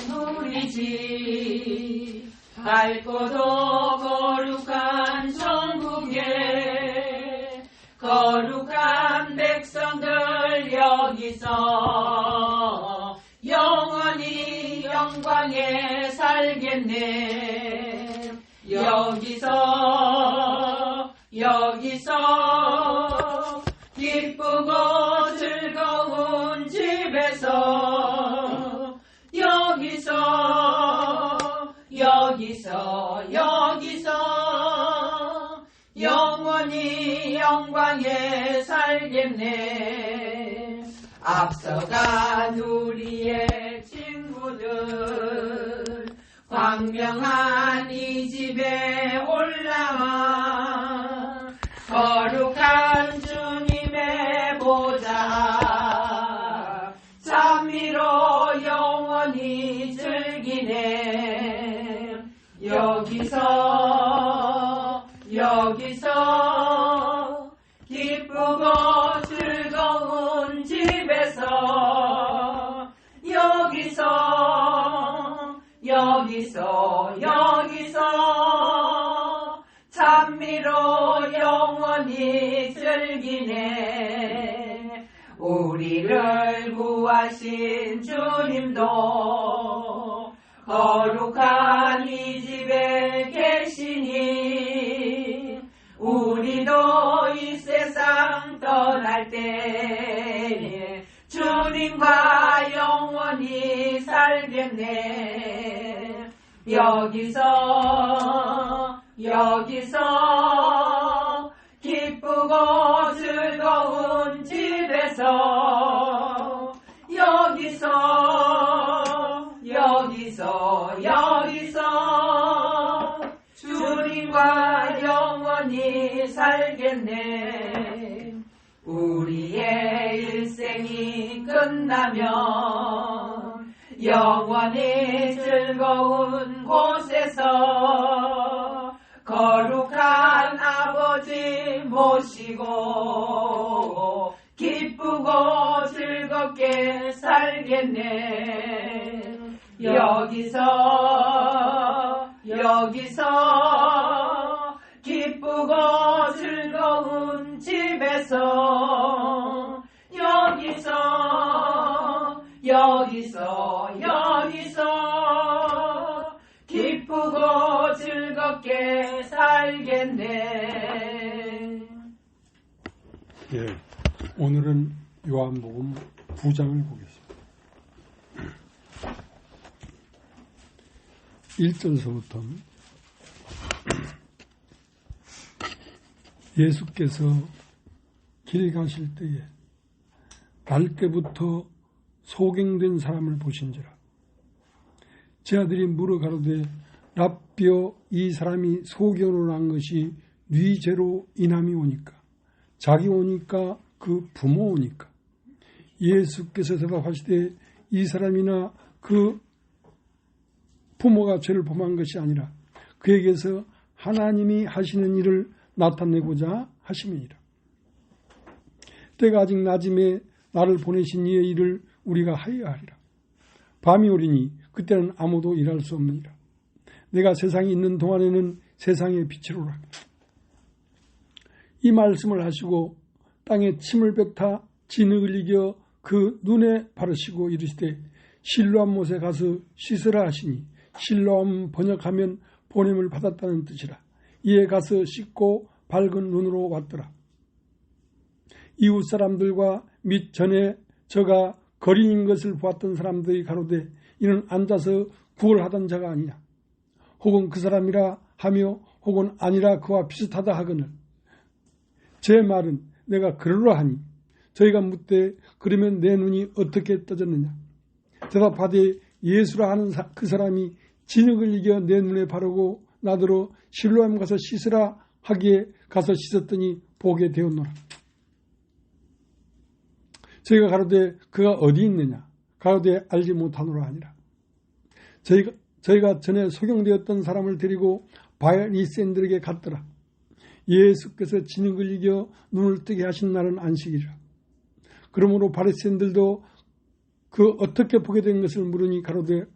누리지. 밝고도 거룩한 천국에 거룩한 백성들 여기서 영원히 영광에 살겠네. 여기서 기쁘고 즐거운 집에서 여기서 영원히 영광에 살겠네. 앞서간 우리의 친구들 광명한 이 집에 올라와 거룩한 주님의 보좌 찬미로 영원히 즐기네. 여기서 기쁘고 즐거운 집에서 여기서 찬미로 영원히 즐기네. 우리를 구하신 주님도 거룩한 이 집에 계시니 우리도 이 세상 떠날 때 주님과 영원히 살겠네. 여기서 기쁘고 즐거운 집에서 여기서 주님과 영원히 살겠네. 우리의 일생이 끝나면 영원히 즐거운 곳에서 거룩한 아버지 모시고 기쁘고 즐겁게 살겠네. 여기서 기쁘고 즐거운 집에서 여기서 기쁘고 즐겁게 살겠네. 예, 오늘은 요한복음 9장을 보겠습니다. 1절서부터 예수께서 길 가실 때에 밝게부터 소경된 사람을 보신지라. 제 아들이 물어 가로되 랍비여, 이 사람이 소경으로 난 것이 네 죄로 인함이 오니까, 자기 오니까 그 부모 오니까. 예수께서 대답하시되 이 사람이나 그 부모가 죄를 범한 것이 아니라 그에게서 하나님이 하시는 일을 나타내고자 하심이니라. 때가 아직 낮음에 나를 보내신 이의 일을 우리가 하여야 하리라. 밤이 오리니 그때는 아무도 일할 수 없느니라. 내가 세상에 있는 동안에는 세상의 빛이로라. 이 말씀을 하시고 땅에 침을 뱉아 진흙을 이겨 그 눈에 바르시고 이르시되 실로암 못에 가서 씻으라 하시니, 실로암 번역하면 보냄을 받았다는 뜻이라. 이에 가서 씻고 밝은 눈으로 왔더라. 이웃 사람들과 및 전에 저가 거린인 것을 보았던 사람들이 가로되 이는 앉아서 구걸하던 자가 아니냐, 혹은 그 사람이라 하며 혹은 아니라 그와 비슷하다 하거늘, 제 말은 내가 그러라 하니 저희가 묻되 그러면 내 눈이 어떻게 떠졌느냐. 대답하되 예수라 하는 그 사람이 진흙을 이겨 내 눈에 바르고 나더러 실로암 가서 씻으라 하기에 가서 씻었더니 보게 되었노라. 저희가 가로되 그가 어디 있느냐, 가로되 알지 못하노라 하니라. 저희가 전에 소경되었던 사람을 데리고 바리새인들에게 갔더라. 예수께서 진흙을 이겨 눈을 뜨게 하신 날은 안식이라. 그러므로 바리새인들도 그 어떻게 보게 된 것을 물으니 가로되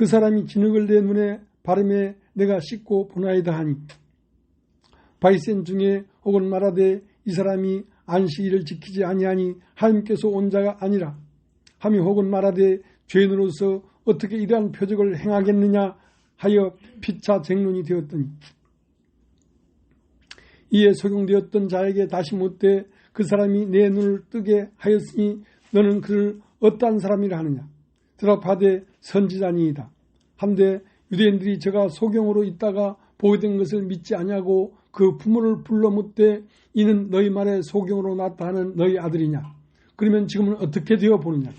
그 사람이 진흙을 내 눈에 바르매 내가 씻고 보나이다 하니 바리새인 중에 혹은 말하되 이 사람이 안식일을 지키지 아니하니 하나님께서 온 자가 아니라 하며 혹은 말하되 죄인으로서 어떻게 이러한 표적을 행하겠느냐 하여 피차 쟁론이 되었더니 이에 소경되었던 자에게 다시 묻되 그 사람이 내 눈을 뜨게 하였으니 너는 그를 어떠한 사람이라 하느냐. 대답하되 선지자니이다. 한데 유대인들이 저가 소경으로 있다가 보게 된 것을 믿지 아니하고 그 부모를 불러 묻되 이는 너희 말에 소경으로 났다 하는 너희 아들이냐. 그러면 지금은 어떻게 되어 보느냐.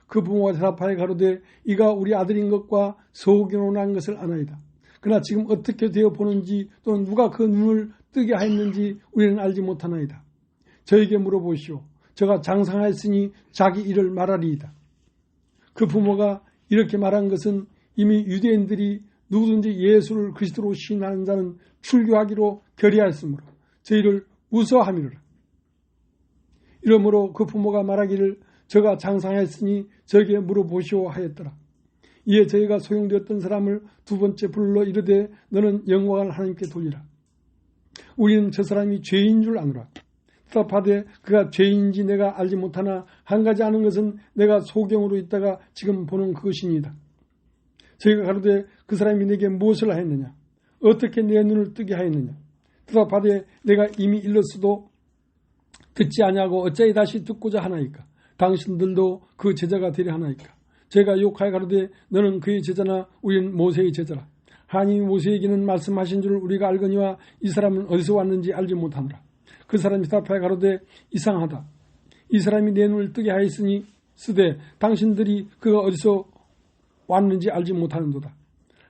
그 부모가 대답하여 가로되 이가 우리 아들인 것과 소경으로 난 것을 아나이다. 그러나 지금 어떻게 되어 보는지 또는 누가 그 눈을 뜨게 하였는지 우리는 알지 못하나이다. 저에게 물어보시오. 저가 장상하였으니 자기 일을 말하리이다. 그 부모가 이렇게 말한 것은 이미 유대인들이 누구든지 예수를 그리스도로 시인하는 자는 출교하기로 결의하였으므로 저희를 무서워함이로라. 이러므로 그 부모가 말하기를 저가 장상하였으니 저에게 물어보시오 하였더라. 이에 저희가 소용되었던 사람을 두 번째 불러 이르되 너는 영광을 하나님께 돌리라. 우리는 저 사람이 죄인 줄 아노라. 대답하되 그가 죄인인지 내가 알지 못하나 한 가지 아는 것은 내가 소경으로 있다가 지금 보는 그것이니이다. 저희가 가로되 그 사람이 내게 무엇을 하였느냐. 어떻게 내 눈을 뜨게 하였느냐. 대답하되 내가 이미 일렀어도 듣지 아니하고 어찌 다시 듣고자 하나이까. 당신들도 그 제자가 되려 하나이까. 제가 욕하여 가로되 너는 그의 제자나 우리는 모세의 제자라. 하나님이 모세에게는 말씀하신 줄 우리가 알거니와 이 사람은 어디서 왔는지 알지 못하노라. 그 사람이 대답하여 가로되 이상하다. 이 사람이 내 눈을 뜨게 하였으니 쓰되 당신들이 그가 어디서 왔는지 알지 못하는도다.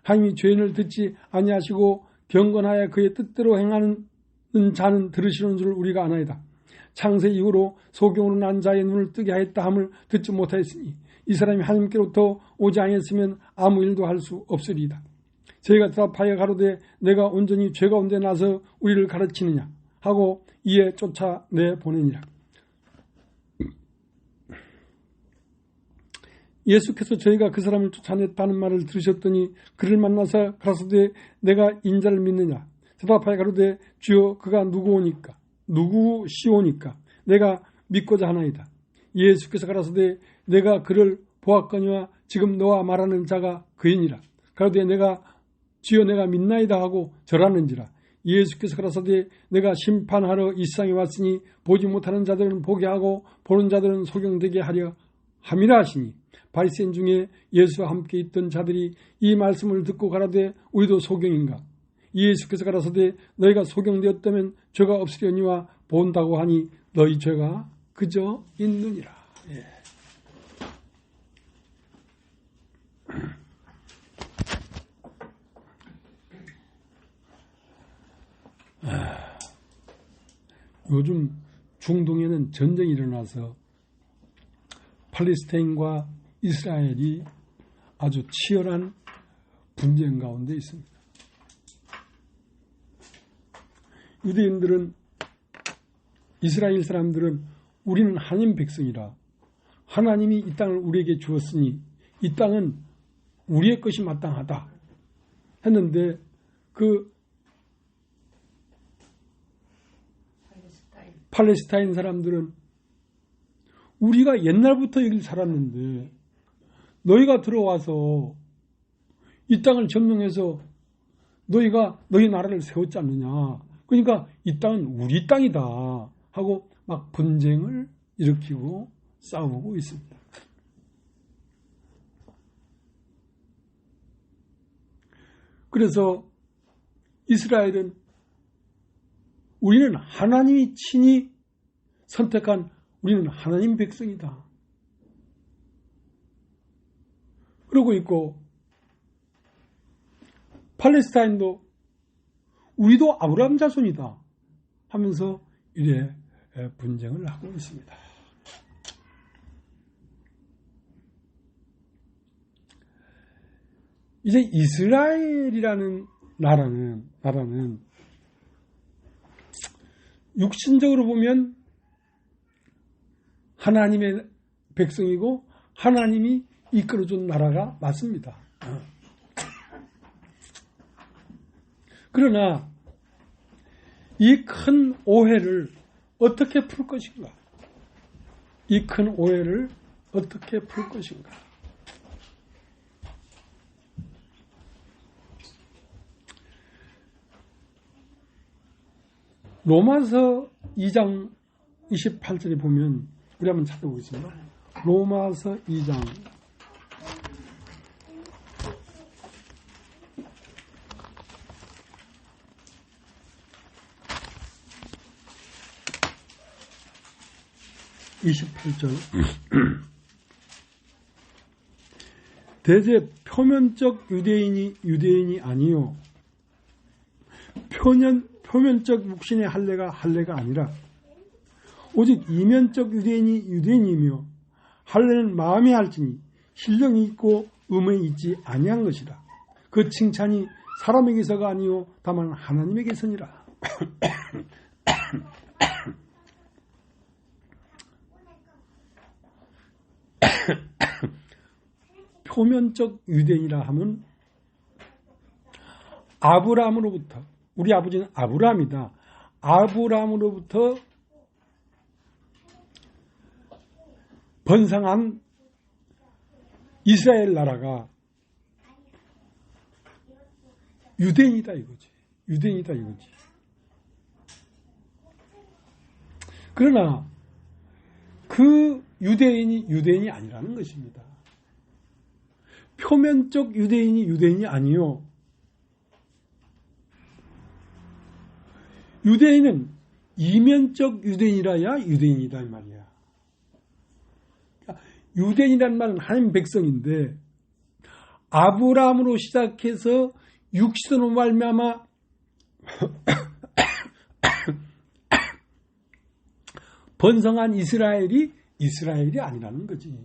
하나님이 죄인을 듣지 아니하시고 경건하여 그의 뜻대로 행하는 자는 들으시는 줄 우리가 아나이다. 창세 이후로 소경으로 난 자의 눈을 뜨게 하였다 함을 듣지 못하였으니 이 사람이 하나님께로부터 오지 아니했으면 아무 일도 할 수 없으리이다. 저희가 대답하여 가로되 내가 온전히 죄 가운데 나서 우리를 가르치느냐 하고 이에 쫓아내 보내니라. 예수께서 저희가 그 사람을 쫓아냈다는 말을 들으셨더니 그를 만나서 가라사대 내가 인자를 믿느냐. 대답하여 가로되 주여 그가 누구시오니까 내가 믿고자 하나이다. 예수께서 가라사대 내가 그를 보았거니와 지금 너와 말하는 자가 그이니라. 가로되 주여 내가 믿나이다 하고 절하는지라. 예수께서 가라사대 내가 심판하러 이 세상에 왔으니 보지 못하는 자들은 보게 하고 보는 자들은 소경되게 하려 함이라 하시니 바리새인 중에 예수와 함께 있던 자들이 이 말씀을 듣고 가라되 우리도 소경인가. 예수께서 가라사대 너희가 소경되었다면 죄가 없으려니와 본다고 하니 너희 죄가 그저 있느니라. 예. 요즘 중동에는 전쟁이 일어나서 팔레스타인과 이스라엘이 아주 치열한 분쟁 가운데 있습니다. 유대인들은 이스라엘 사람들은 우리는 하나님 백성이라 하나님이 이 땅을 우리에게 주었으니 이 땅은 우리의 것이 마땅하다 했는데 그 팔레스타인 사람들은 우리가 옛날부터 여기 살았는데 너희가 들어와서 이 땅을 점령해서 너희가 너희 나라를 세웠지 않느냐. 그러니까 이 땅은 우리 땅이다 하고 막 분쟁을 일으키고 싸우고 있습니다. 그래서 이스라엘은 우리는 하나님이 친히 선택한 우리는 하나님 백성이다. 그러고 있고 팔레스타인도 우리도 아브라함 자손이다 하면서 이래 분쟁을 하고 있습니다. 이제 이스라엘이라는 나라는 육신적으로 보면 하나님의 백성이고 하나님이 이끌어준 나라가 맞습니다. 그러나 이 큰 오해를 어떻게 풀 것인가? 이 큰 오해를 어떻게 풀 것인가? 로마서 2장 28절에 보면 우리 한번 찾아보겠습니다. 로마서 2장 28절 대제 표면적 유대인이 아니요 표면적 육신의 할례가 아니라 오직 이면적 유대인이며 할례는 마음에 할지니 신령이 있고 음에 있지 아니한 것이라. 그 칭찬이 사람에게서가 아니요 다만 하나님에게서니라. 표면적 유대인이라 하면 아브라함으로부터, 우리 아버지는 아브라함이다. 아브라함으로부터 번성한 이스라엘 나라가 유대인이다 이거지. 유대인이다 이거지. 그러나 그 유대인이 아니라는 것입니다. 표면적 유대인이 아니요. 유대인은 이면적 유대인이라야 유대인이다 이 말이야. 유대인이란 말은 하나님 백성인데 아브라함으로 시작해서 육신으로 말미암아 번성한 이스라엘이 아니라는 거지.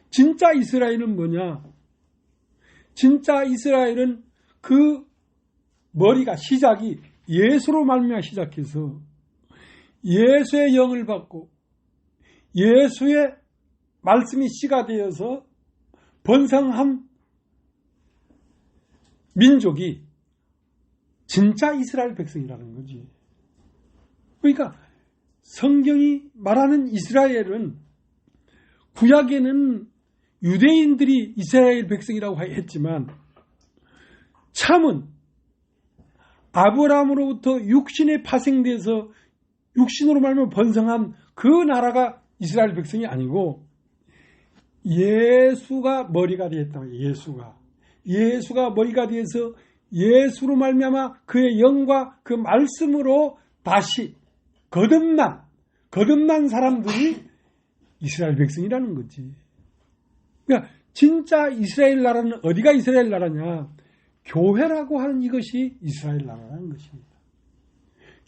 진짜 이스라엘은 뭐냐? 진짜 이스라엘은 그 머리가 시작이 예수로 말미암아 시작해서 예수의 영을 받고 예수의 말씀이 씨가 되어서 번성한 민족이 진짜 이스라엘 백성이라는 거지. 그러니까 성경이 말하는 이스라엘은 구약에는 유대인들이 이스라엘 백성이라고 했지만 참은 아브라함으로부터 육신에 파생돼서 육신으로 말하면 번성한 그 나라가 이스라엘 백성이 아니고 예수가 머리가 되었다. 예수가 머리가 되어서 예수로 말미암아 그의 영과 그 말씀으로 다시 거듭난 사람들이 이스라엘 백성이라는 거지. 그러니까 진짜 이스라엘 나라는 어디가 이스라엘 나라냐? 교회라고 하는 이것이 이스라엘 나라라는 것입니다.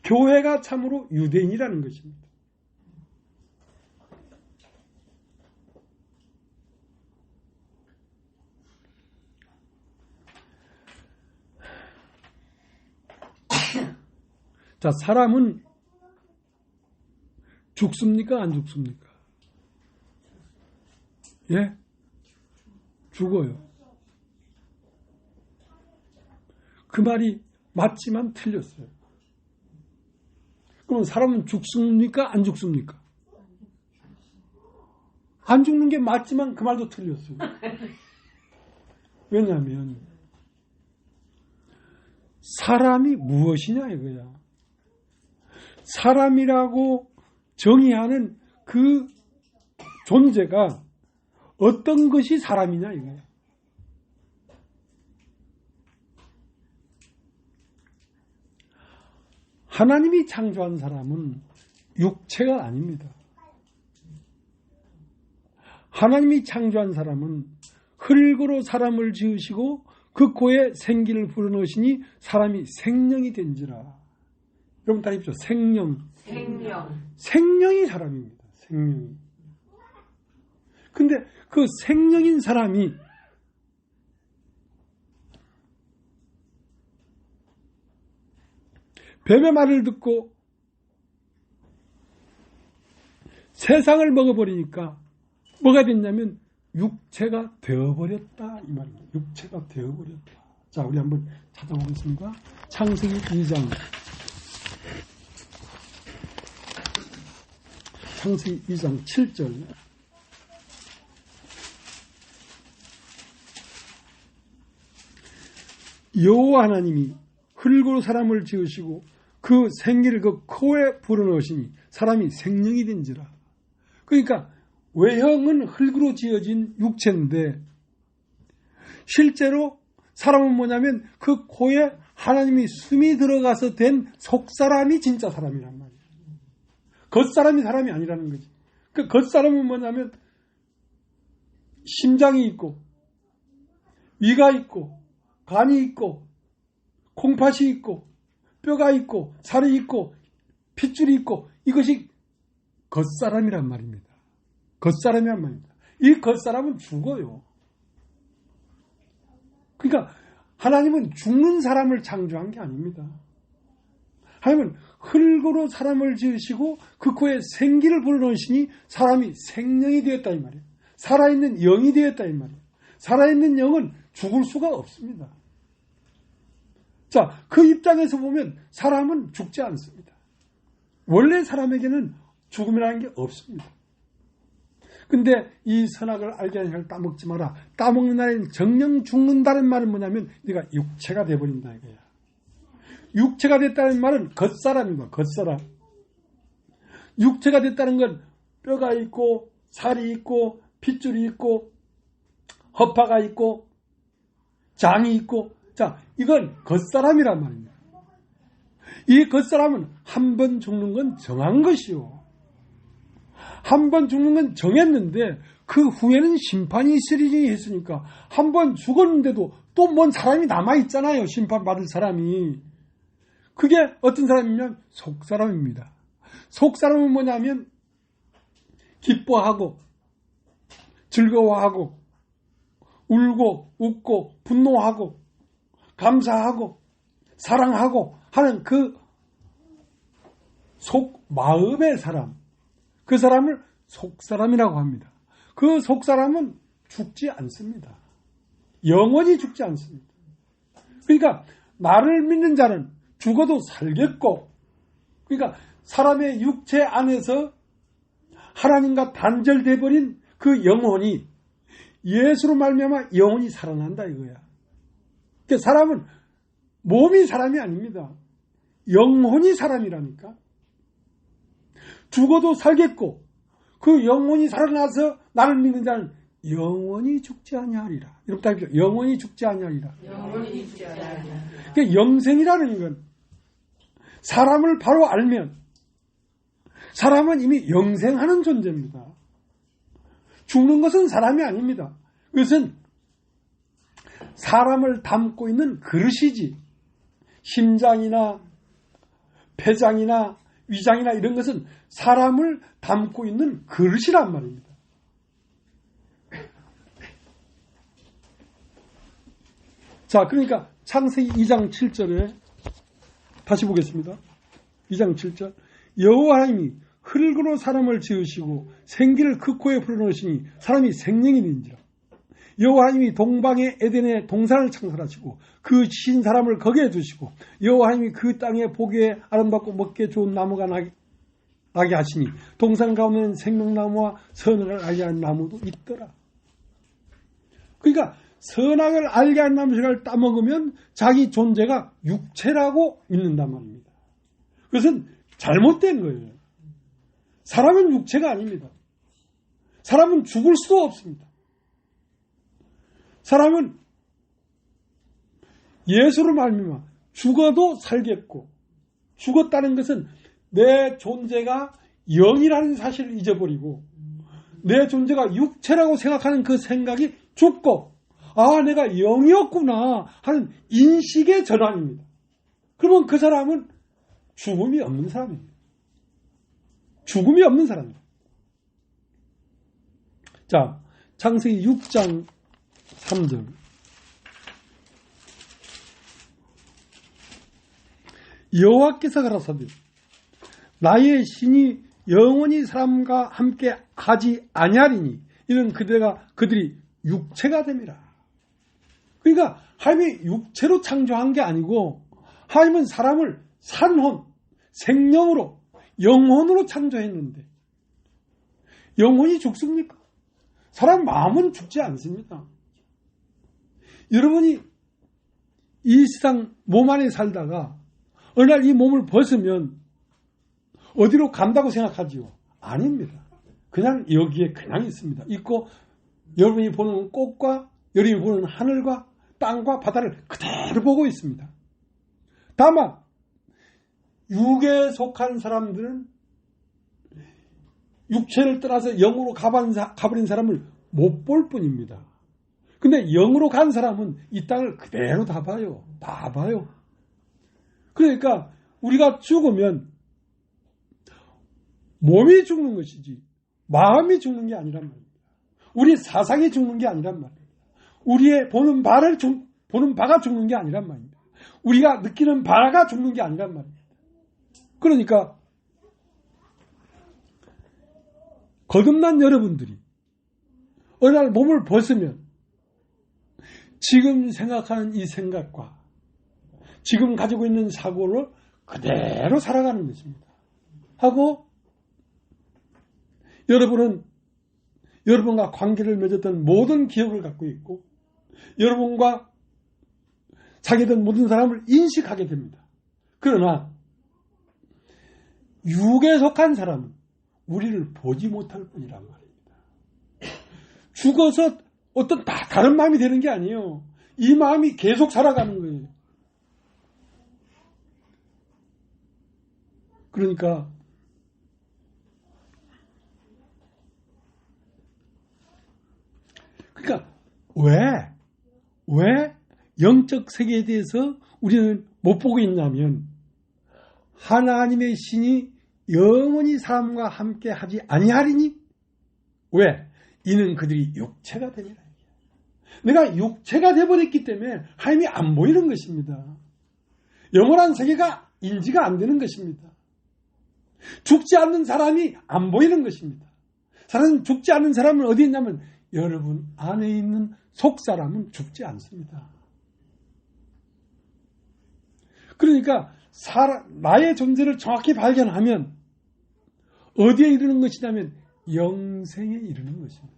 교회가 참으로 유대인이라는 것입니다. 자, 사람은 죽습니까? 안 죽습니까? 예? 죽어요. 그 말이 맞지만 틀렸어요. 그럼 사람은 죽습니까? 안 죽습니까? 안 죽는 게 맞지만 그 말도 틀렸어요. 왜냐하면 사람이 무엇이냐 이거야. 사람이라고 정의하는 그 존재가 어떤 것이 사람이냐 이거야. 하나님이 창조한 사람은 육체가 아닙니다. 하나님이 창조한 사람은 흙으로 사람을 지으시고 그 코에 생기를 불어넣으시니 사람이 생명이 된지라. 여러분 다 입죠. 생명이 사람입니다. 생명이. 근데 그 생명인 사람이 뱀의 말을 듣고 세상을 먹어버리니까 뭐가 됐냐면 육체가 되어버렸다 이 말입니다. 육체가 되어버렸다. 자, 우리 한번 찾아보겠습니다. 창세기 2장. 창세기 2장 7절. 여호와 하나님이 흙으로 사람을 지으시고 그 생기를 그 코에 불어넣으시니 사람이 생명이 된지라. 그러니까 외형은 흙으로 지어진 육체인데 실제로 사람은 뭐냐면 그 코에 하나님이 숨이 들어가서 된 속사람이 진짜 사람이란 말이에요. 겉사람이 사람이 아니라는 거지. 그 겉사람은 뭐냐면 심장이 있고 위가 있고 간이 있고 콩팥이 있고 뼈가 있고 살이 있고 핏줄이 있고 이것이 겉사람이란 말입니다. 겉사람이란 말입니다. 이 겉사람은 죽어요. 그러니까 하나님은 죽는 사람을 창조한 게 아닙니다. 하나님은 흙으로 사람을 지으시고 그 코에 생기를 불어넣으시니 사람이 생명이 되었다 이 말이에요. 살아있는 영이 되었다 이 말이에요. 살아있는 영은 죽을 수가 없습니다. 자, 그 입장에서 보면 사람은 죽지 않습니다. 원래 사람에게는 죽음이라는 게 없습니다. 근데 이 선악을 알게 하는 걸 따먹지 마라. 따먹는 날에는 정령 죽는다는 말은 뭐냐면 네가 육체가 돼버린다 이거야. 육체가 됐다는 말은 겉사람입니다. 겉사람. 육체가 됐다는 건 뼈가 있고 살이 있고 핏줄이 있고 허파가 있고 장이 있고 자, 이건 겉사람이란 말입니다. 이 겉사람은 한 번 죽는 건 정한 것이요. 한 번 죽는 건 정했는데 그 후에는 심판이 있으리니 했으니까 한 번 죽었는데도 또 뭔 사람이 남아있잖아요. 심판받을 사람이. 그게 어떤 사람이냐면 속사람입니다. 속사람은 뭐냐면 기뻐하고 즐거워하고 울고 웃고 분노하고 감사하고 사랑하고 하는 그 속 마음의 사람, 그 사람을 속사람이라고 합니다. 그 속사람은 죽지 않습니다. 영원히 죽지 않습니다. 그러니까 나를 믿는 자는 죽어도 살겠고, 그러니까 사람의 육체 안에서 하나님과 단절돼 버린 그 영혼이 예수로 말미암아 영혼이 살아난다 이거야. 그러니까 사람은 몸이 사람이 아닙니다. 영혼이 사람이라니까. 죽어도 살겠고 그 영혼이 살아나서 나를 믿는 자는 영원히 죽지 아니하리라. 이렇게 답이죠. 영원히 죽지 아니하리라. 영원히 죽지 아니하리라. 그러니까 영생이라는 건 사람을 바로 알면 사람은 이미 영생하는 존재입니다. 죽는 것은 사람이 아닙니다. 그것은 사람을 담고 있는 그릇이지 심장이나 폐장이나 위장이나 이런 것은 사람을 담고 있는 그릇이란 말입니다. 자, 그러니까 창세기 2장 7절에 다시 보겠습니다. 2장 7절. 여호와 하나님이 흙으로 사람을 지으시고 생기를 그 코에 불어넣으시니 사람이 생명이 된지라. 여호와 하나님이 동방의 에덴에 동산을 창설하시고 그 신 사람을 거기에 두시고 여호와 하나님이 그 땅에 보기에 아름답고 먹기에 좋은 나무가 나게 하시니 동산 가운데는 생명나무와 선악을 알게 하는 나무도 있더라. 그러니까 선악을 알게 하는 나무를 따먹으면 자기 존재가 육체라고 믿는단 말입니다. 그것은 잘못된 거예요. 사람은 육체가 아닙니다. 사람은 죽을 수도 없습니다. 사람은 예수로 말미암아 죽어도 살겠고, 죽었다는 것은 내 존재가 영이라는 사실을 잊어버리고 내 존재가 육체라고 생각하는 그 생각이 죽고, 아, 내가 영이었구나 하는 인식의 전환입니다. 그러면 그 사람은 죽음이 없는 사람입니다. 죽음이 없는 사람입니다. 자, 창세기 6장 3절. 여호와께서 가라사대 나의 신이 영원히 사람과 함께 하지 아니하리니 이는 그들이 육체가 됨이라. 그러니까 하나님이 육체로 창조한 게 아니고 하나님은 사람을 산혼, 생명으로, 영혼으로 창조했는데 영혼이 죽습니까? 사람 마음은 죽지 않습니다. 여러분이 이 세상 몸 안에 살다가 어느 날 이 몸을 벗으면 어디로 간다고 생각하지요? 아닙니다. 그냥 여기에 그냥 있습니다. 있고 여러분이 보는 꽃과 여러분이 보는 하늘과 땅과 바다를 그대로 보고 있습니다. 다만 육에 속한 사람들은 육체를 떠나서 영으로 가버린 사람을 못 볼 뿐입니다. 근데 영으로 간 사람은 이 땅을 그대로 다 봐요. 다 봐요. 그러니까 우리가 죽으면 몸이 죽는 것이지 마음이 죽는 게 아니란 말입니다. 우리 사상이 죽는 게 아니란 말입니다. 우리의 보는 바가 죽는 게 아니란 말입니다. 우리가 느끼는 바가 죽는 게 아니란 말입니다. 그러니까 거듭난 여러분들이 어느 날 몸을 벗으면 지금 생각하는 이 생각과 지금 가지고 있는 사고를 그대로 살아가는 것입니다. 하고 여러분은 여러분과 관계를 맺었던 모든 기억을 갖고 있고 여러분과 사귀던 모든 사람을 인식하게 됩니다. 그러나 육에 속한 사람은 우리를 보지 못할 뿐이란 말입니다. 죽어서 어떤 다른 마음이 되는 게 아니에요. 이 마음이 계속 살아가는 거예요. 그러니까 왜 영적 세계에 대해서 우리는 못 보고 있냐면 하나님의 신이 영원히 사람과 함께 하지 아니하리니 왜? 이는 그들이 육체가 되니라. 내가 육체가 되어버렸기 때문에 하나님이 안 보이는 것입니다. 영원한 세계가 인지가 안 되는 것입니다. 죽지 않는 사람이 안 보이는 것입니다. 죽지 않는 사람은 어디 있냐면 여러분 안에 있는 속사람은 죽지 않습니다. 그러니까 나의 존재를 정확히 발견하면 어디에 이르는 것이냐면 영생에 이르는 것입니다.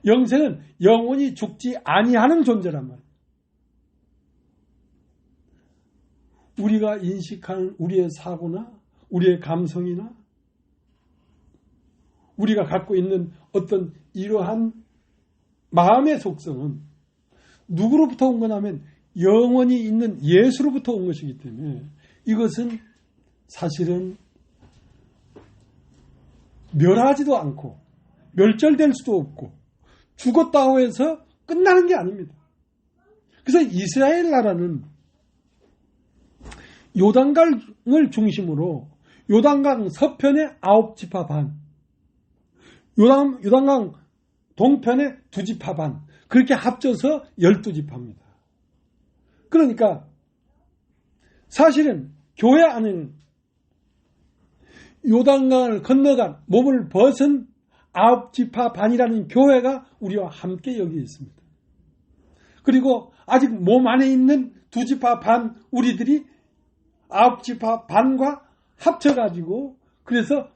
영생은 영원히 죽지 아니하는 존재란 말이에요. 우리가 인식하는 우리의 사고나 우리의 감성이나 우리가 갖고 있는 어떤 이러한 마음의 속성은 누구로부터 온 거냐면 영원히 있는 예수로부터 온 것이기 때문에 이것은 사실은 멸하지도 않고 멸절될 수도 없고 죽었다고 해서 끝나는 게 아닙니다. 그래서 이스라엘 나라는 요단강을 중심으로 요단강 서편의 9지파 반, 요단강 동편의 2지파 반, 그렇게 합쳐서 12지파입니다. 그러니까 사실은 교회 안에는 요단강을 건너간 몸을 벗은 9지파 반이라는 교회가 우리와 함께 여기 있습니다. 그리고 아직 몸 안에 있는 2지파 반 우리들이 9지파 반과 합쳐가지고 그래서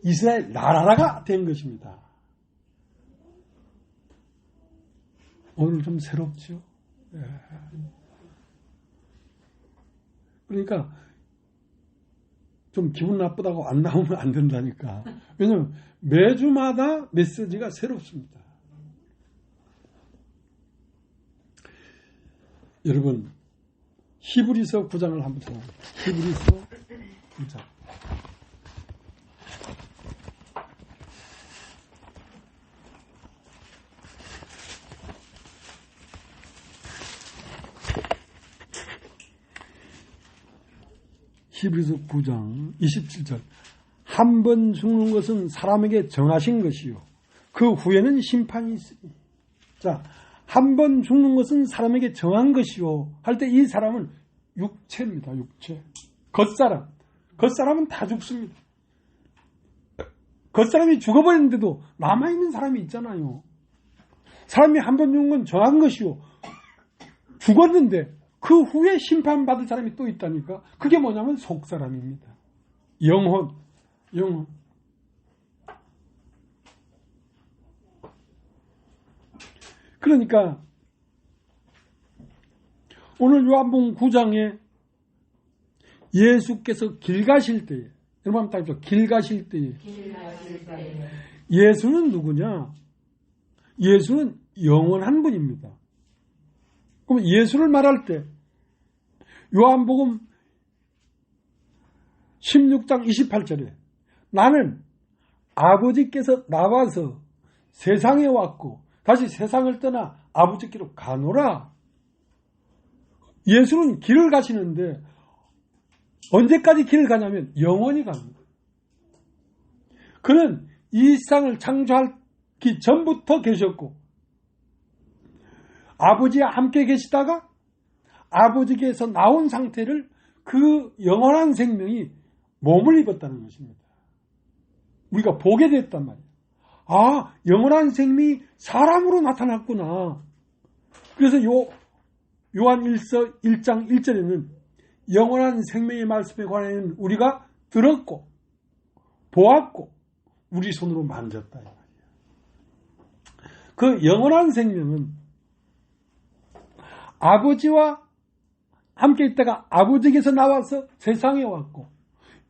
이스라엘 나라가 된 것입니다. 오늘 좀 새롭죠? 예. 그러니까 좀 기분 나쁘다고 안 나오면 안 된다니까. 왜냐하면 매주마다 메시지가 새롭습니다. 여러분 히브리서 9장을 한번 보세요. 히브리서 9장. 히브리서 9장 27절. 한 번 죽는 것은 사람에게 정하신 것이요 그 후에는 심판이 있으니. 자, 한 번 죽는 것은 사람에게 정한 것이요 할 때 이 사람은 육체입니다. 육체. 겉사람은 다 죽습니다. 겉사람이 죽어버렸는데도 남아있는 사람이 있잖아요. 사람이 한 번 죽은 건 정한 것이요. 죽었는데 그 후에 심판받을 사람이 또 있다니까. 그게 뭐냐면 속사람입니다. 영혼. 그러니까 오늘 요한복음 9장에 예수께서 길 가실 때에, 여러분 한번 따라서 길 가실 때에 예수는 누구냐? 예수는 영원한 분입니다. 그럼 예수를 말할 때 요한복음 16장 28절에 나는 아버지께서 나와서 세상에 왔고 다시 세상을 떠나 아버지께로 가노라. 예수는 길을 가시는데 언제까지 길을 가냐면 영원히 갑니다. 그는 이 세상을 창조하기 전부터 계셨고 아버지와 함께 계시다가 아버지께서 나온 상태를 그 영원한 생명이 몸을 입었다는 것입니다. 우리가 보게 됐단 말이에요. 아, 영원한 생명이 사람으로 나타났구나. 그래서 요한 1장 1절에는 영원한 생명의 말씀에 관하여는 우리가 들었고 보았고 우리 손으로 만졌다. 그 영원한 생명은 아버지와 함께 있다가 아버지께서 나와서 세상에 왔고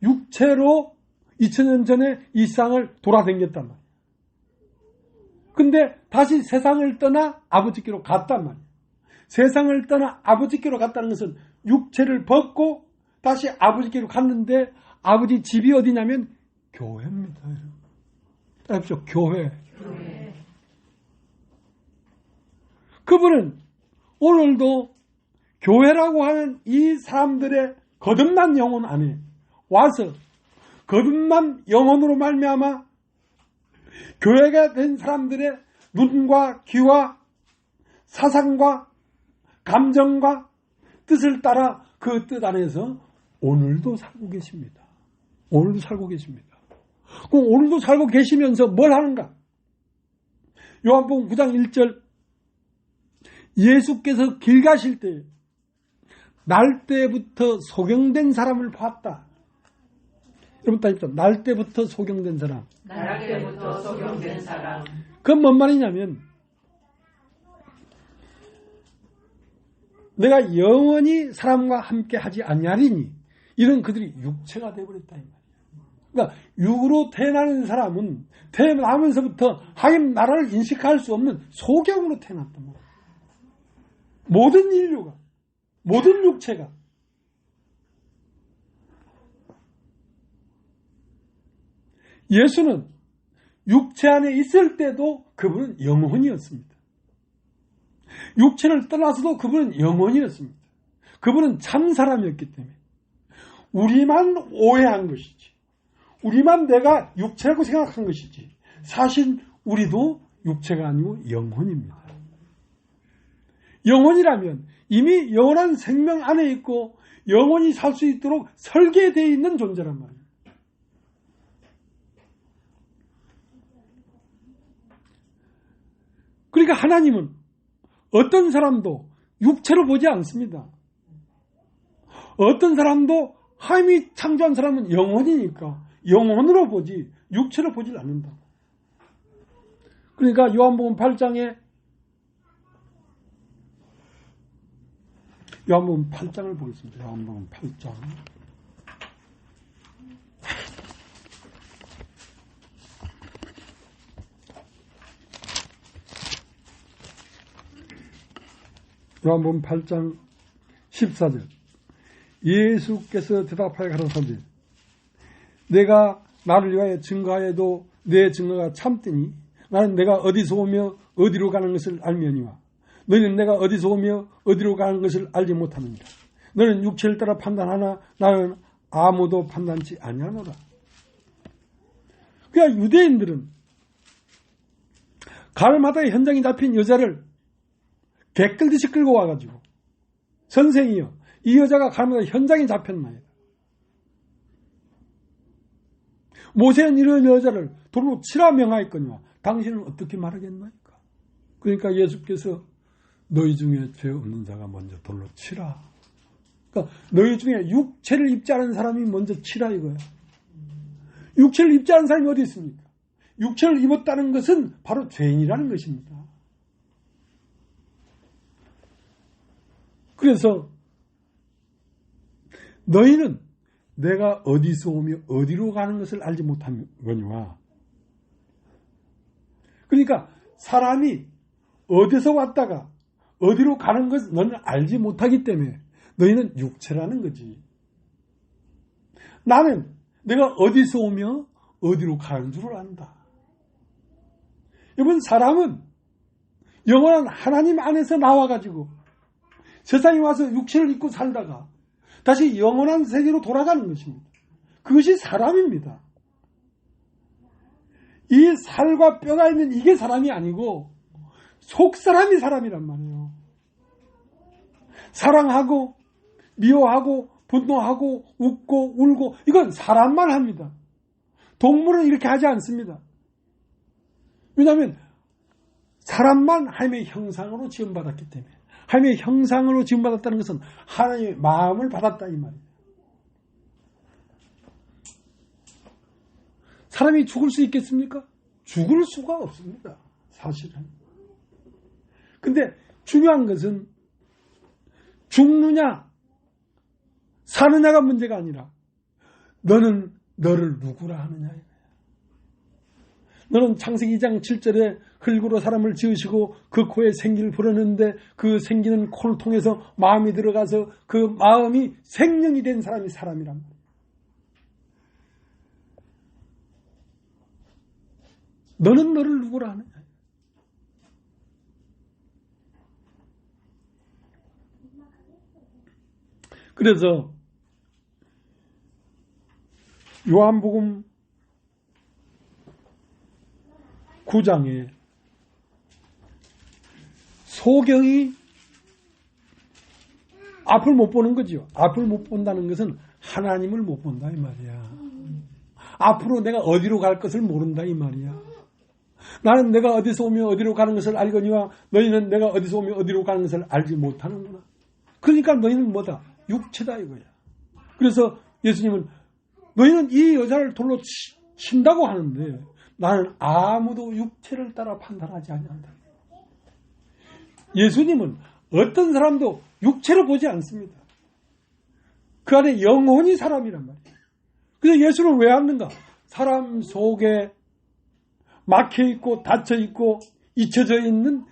육체로 2000년 전에 이 세상을 돌아다녔단 말이에요. 근데 다시 세상을 떠나 아버지께로 갔단 말이에요. 세상을 떠나 아버지께로 갔다는 것은 육체를 벗고 다시 아버지께로 갔는데 아버지 집이 어디냐면 교회입니다. 알았죠? 교회. 그분은 오늘도 교회라고 하는 이 사람들의 거듭난 영혼 안에 와서 거듭난 영혼으로 말미암아 교회가 된 사람들의 눈과 귀와 사상과 감정과 뜻을 따라 그 뜻 안에서 오늘도 살고 계십니다. 오늘도 살고 계십니다. 그럼 오늘도 살고 계시면서 뭘 하는가? 요한복음 9장 1절 예수께서 길 가실 때 날 때부터 소경된 사람을 봤다. 여러분 따집시다. 날 때부터 소경된 사람. 날 때부터 소경된 사람. 그건 뭔 말이냐면 내가 영원히 사람과 함께 하지 아니하리니 이런 그들이 육체가 되어버렸다. 이 말이에요. 그러니까 육으로 태어나는 사람은 태어나면서부터 하나님 나라를 인식할 수 없는 소경으로 태어났단 말이에요. 모든 인류가 모든 육체가 예수는 육체 안에 있을 때도 그분은 영혼이었습니다. 육체를 떠나서도 그분은 영혼이었습니다. 그분은 참 사람이었기 때문에 우리만 오해한 것이지 우리만 내가 육체라고 생각한 것이지 사실 우리도 육체가 아니고 영혼입니다. 영혼이라면 이미 영원한 생명 안에 있고 영원히 살 수 있도록 설계되어 있는 존재란 말이에요. 그러니까 하나님은 어떤 사람도 육체로 보지 않습니다. 어떤 사람도 하나님이 창조한 사람은 영혼이니까 영혼으로 보지 육체로 보질 않는다. 그러니까 요한복음 8장에 요한복음 8장을 보겠습니다. 요한복음 8장. 요한복음 8장 14절. 예수께서 대답하여 가라사대 내가 나를 위하여 증거하여도 내 증거가 참되니 나는 내가 어디서 오며 어디로 가는 것을 알면이와 너희는 내가 어디서 오며 어디로 가는 것을 알지 못하느니라. 너는 육체를 따라 판단하나 나는 아무도 판단치 아니하노라. 그러니까 유대인들은 가을마다 현장에 잡힌 여자를 개끌듯이 끌고 와가지고 선생이요 이 여자가 가을마다 현장에 잡혔나이다. 모세는 이런 여자를 돌로 치라 명하였거니와 당신은 어떻게 말하겠나이까? 그러니까 예수께서 너희 중에 죄 없는 자가 먼저 돌로 치라. 그러니까 너희 중에 육체를 입지 않은 사람이 먼저 치라 이거야. 육체를 입지 않은 사람이 어디 있습니까? 육체를 입었다는 것은 바로 죄인이라는 것입니다. 그래서 너희는 내가 어디서 오며 어디로 가는 것을 알지 못한 거니와, 그러니까 사람이 어디서 왔다가 어디로 가는 것을 너는 알지 못하기 때문에 너희는 육체라는 거지. 나는 내가 어디서 오며 어디로 가는 줄을 안다. 여러분, 사람은 영원한 하나님 안에서 나와가지고 세상에 와서 육체를 입고 살다가 다시 영원한 세계로 돌아가는 것입니다. 그것이 사람입니다. 이 살과 뼈가 있는 이게 사람이 아니고 속사람이 사람이란 말이에요. 사랑하고 미워하고 분노하고 웃고 울고 이건 사람만 합니다. 동물은 이렇게 하지 않습니다. 왜냐하면 사람만 하나님의 형상으로 지음받았기 때문에, 하나님의 형상으로 지음받았다는 것은 하나님의 마음을 받았다 이 말이에요. 사람이 죽을 수 있겠습니까? 죽을 수가 없습니다. 사실은. 근데 중요한 것은 죽느냐 사느냐가 문제가 아니라 너는 너를 누구라 하느냐. 너는 창세기 2장 7절에 흙으로 사람을 지으시고 그 코에 생기를 불었는데 그 생기는 코를 통해서 마음이 들어가서 그 마음이 생명이 된 사람이 사람이란 말이에요. 너는 너를 누구라 하느냐. 그래서 요한복음 9장에 소경이 앞을 못 보는 거죠. 앞을 못 본다는 것은 하나님을 못 본다 이 말이야. 앞으로 내가 어디로 갈 것을 모른다 이 말이야. 나는 내가 어디서 오며 어디로 가는 것을 알거니와 너희는 내가 어디서 오며 어디로 가는 것을 알지 못하는구나. 그러니까 너희는 뭐다? 육체다 이거야. 그래서 예수님은 너희는 이 여자를 돌로 친다고 하는데 나는 아무도 육체를 따라 판단하지 않는다. 예수님은 어떤 사람도 육체로 보지 않습니다. 그 안에 영혼이 사람이란 말이에요. 그래서 예수는 왜 왔는가? 사람 속에 막혀있고 닫혀있고 잊혀져 있는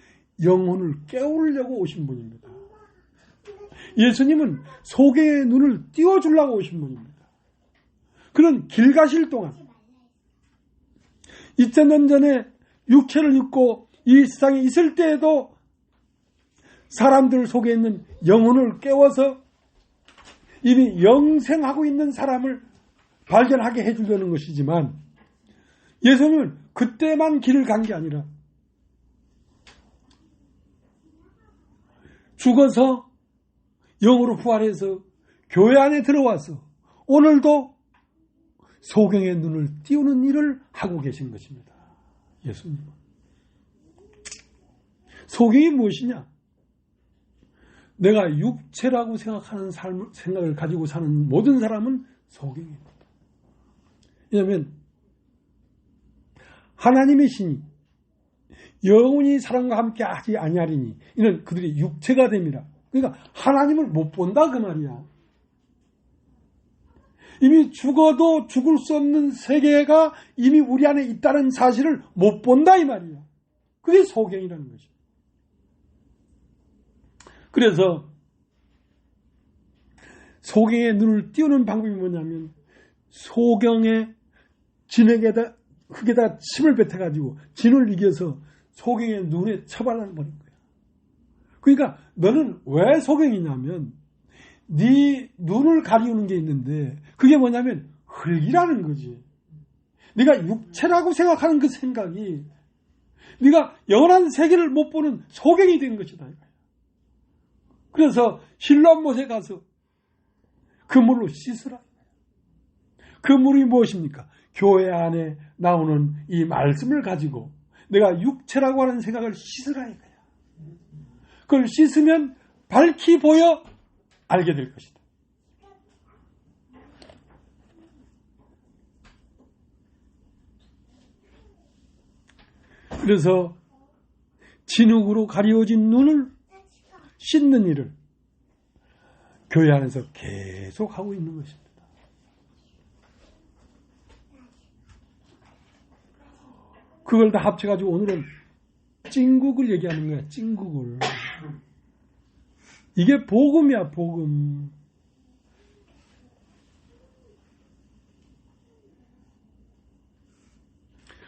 영혼을 깨우려고 오신 분입니다. 예수님은 소경의 눈을 띄워주려고 오신 분입니다. 그는 길 가실 동안 2000년 전에 육체를 입고 이 세상에 있을 때에도 사람들 속에 있는 영혼을 깨워서 이미 영생하고 있는 사람을 발견하게 해주려는 것이지만 예수님은 그때만 길을 간 게 아니라 죽어서 영으로 부활해서 교회 안에 들어와서 오늘도 소경의 눈을 띄우는 일을 하고 계신 것입니다. 예수님은. 소경이 무엇이냐? 내가 육체라고 생각하는 생각을 가지고 사는 모든 사람은 소경입니다. 왜냐하면 하나님의 신이 영원히 사람과 함께 하지 아니하리니 이는 그들이 육체가 됨이라. 그러니까 하나님을 못 본다 그 말이야. 이미 죽어도 죽을 수 없는 세계가 이미 우리 안에 있다는 사실을 못 본다 이 말이야. 그게 소경이라는 것이야. 그래서 소경의 눈을 띄우는 방법이 뭐냐면 소경의 진흙에다 흙에다 침을 뱉어가지고 진을 이겨서 소경의 눈에 처발라버린 거야. 그러니까 너는 왜 소경이냐면 네 눈을 가리우는 게 있는데 그게 뭐냐면 흙이라는 거지. 네가 육체라고 생각하는 그 생각이 네가 영원한 세계를 못 보는 소경이 된 것이다. 그래서 실로암 못에 가서 그 물로 씻으라. 그 물이 무엇입니까? 교회 안에 나오는 이 말씀을 가지고 내가 육체라고 하는 생각을 씻으라 이거야. 그걸 씻으면 밝히 보여 알게 될 것이다. 그래서 진흙으로 가리워진 눈을 씻는 일을 교회 안에서 계속 하고 있는 것입니다. 그걸 다 합쳐가지고 오늘은 찐국을 얘기하는 거야. 찐국을. 이게 복음이야. 복음.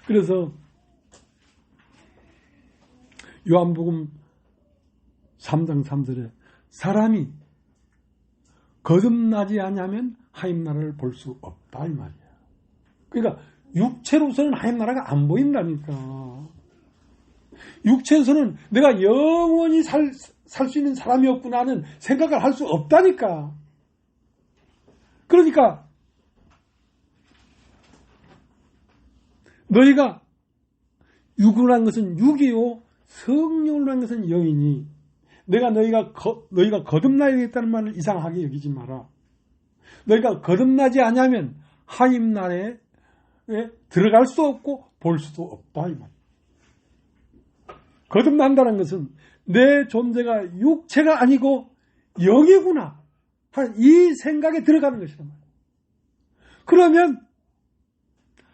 그래서 요한복음 3장 3절에 사람이 거듭나지 않으면 하나님 나라를 볼 수 없다 이 말이야. 그러니까 육체로서는 하나님 나라가 안 보인다니까. 육체에서는 내가 영원히 살 수 있는 사람이었구나 하는 생각을 할 수 없다니까. 그러니까 너희가 육으로 한 것은 육이요 성령으로 한 것은 영이니 내가 너희가 거듭나야겠다는 말을 이상하게 여기지 마라. 너희가 거듭나지 않으면 하나님 나라에 들어갈 수 없고 볼 수도 없다 이 말. 거듭난다는 것은 내 존재가 육체가 아니고 영이구나 하는 이 생각에 들어가는 것이란 말이야. 그러면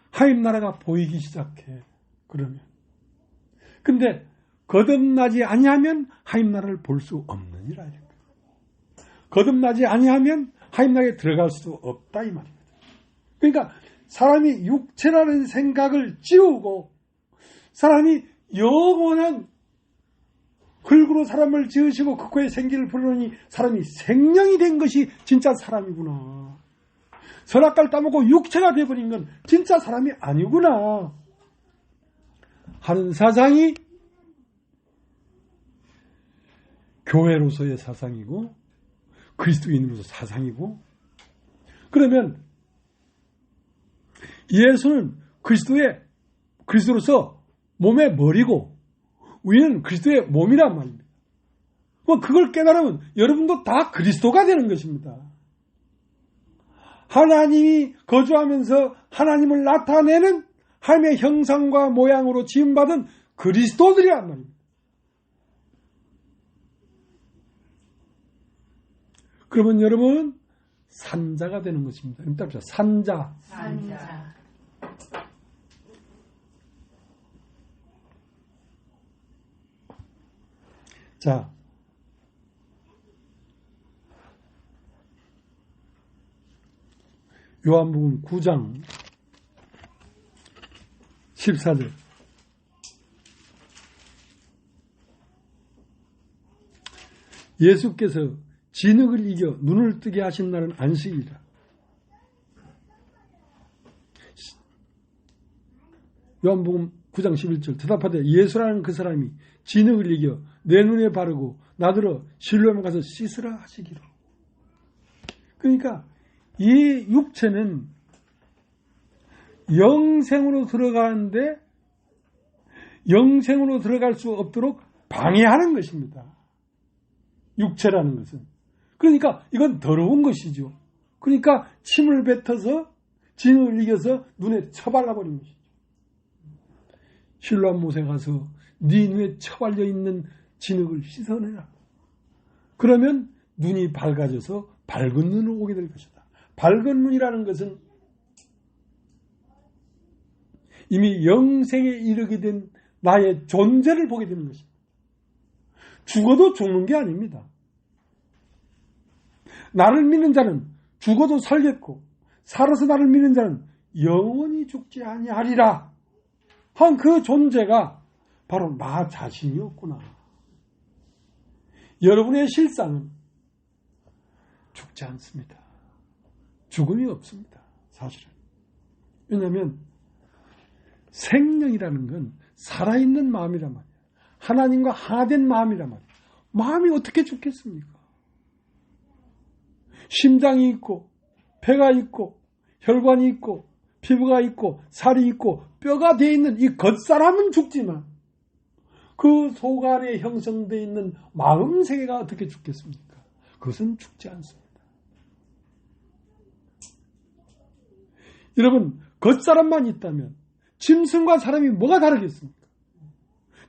하나님 나라가 보이기 시작해. 그러면 근데 거듭나지 아니하면 하나님 나라를 볼 수 없느니라. 거듭나지 아니하면 하나님 나라에 들어갈 수 없다 이 말입니다. 그러니까 사람이 육체라는 생각을 지우고 사람이 영원한 흙으로 사람을 지으시고 그 코에 생기를 불어넣으니 사람이 생명이 된 것이 진짜 사람이구나. 선악과를 따먹고 육체가 되어버린 건 진짜 사람이 아니구나 하는 사상이 교회로서의 사상이고 그리스도인으로서 사상이고, 그러면 예수는 그리스도로서 몸의 머리고 우리는 그리스도의 몸이란 말입니다. 그걸 깨달으면 여러분도 다 그리스도가 되는 것입니다. 하나님이 거주하면서 하나님을 나타내는 하나님의 형상과 모양으로 지음받은 그리스도들이란 말입니다. 그러면 여러분은 산자가 되는 것입니다. 따라합시다. 산자. 자, 요한복음 9장 14절. 예수께서 진흙을 이겨 눈을 뜨게 하신 날은 안식이라. 요한복음 9장 11절. 대답하되 예수라는 그 사람이 진흙을 이겨 내 눈에 바르고 나더러 실로암에 가서 씻으라 하시기로. 그러니까 이 육체는 영생으로 들어가는데 영생으로 들어갈 수 없도록 방해하는 것입니다. 육체라는 것은. 그러니까 이건 더러운 것이죠. 그러니까 침을 뱉어서 진흙을 이겨서 눈에 쳐발라버린 것이죠. 실로암 못에 가서 네 눈에 쳐발려 있는 진흙을 씻어내라. 그러면 눈이 밝아져서 밝은 눈으로 오게 될 것이다. 밝은 눈이라는 것은 이미 영생에 이르게 된 나의 존재를 보게 되는 것입니다. 죽어도 죽는 게 아닙니다. 나를 믿는 자는 죽어도 살겠고 살아서 나를 믿는 자는 영원히 죽지 아니하리라 한 그 존재가 바로 나 자신이었구나. 여러분의 실상은 죽지 않습니다. 죽음이 없습니다. 사실은. 왜냐하면 생명이라는 건 살아있는 마음이란 말이에요. 하나님과 하나된 마음이란 말이에요. 마음이 어떻게 죽겠습니까? 심장이 있고 배가 있고 혈관이 있고 피부가 있고 살이 있고 뼈가 되어 있는 이 겉사람은 죽지만 그 속 안에 형성되어 있는 마음세계가 어떻게 죽겠습니까? 그것은 죽지 않습니다. 여러분, 겉사람만 있다면 짐승과 사람이 뭐가 다르겠습니까?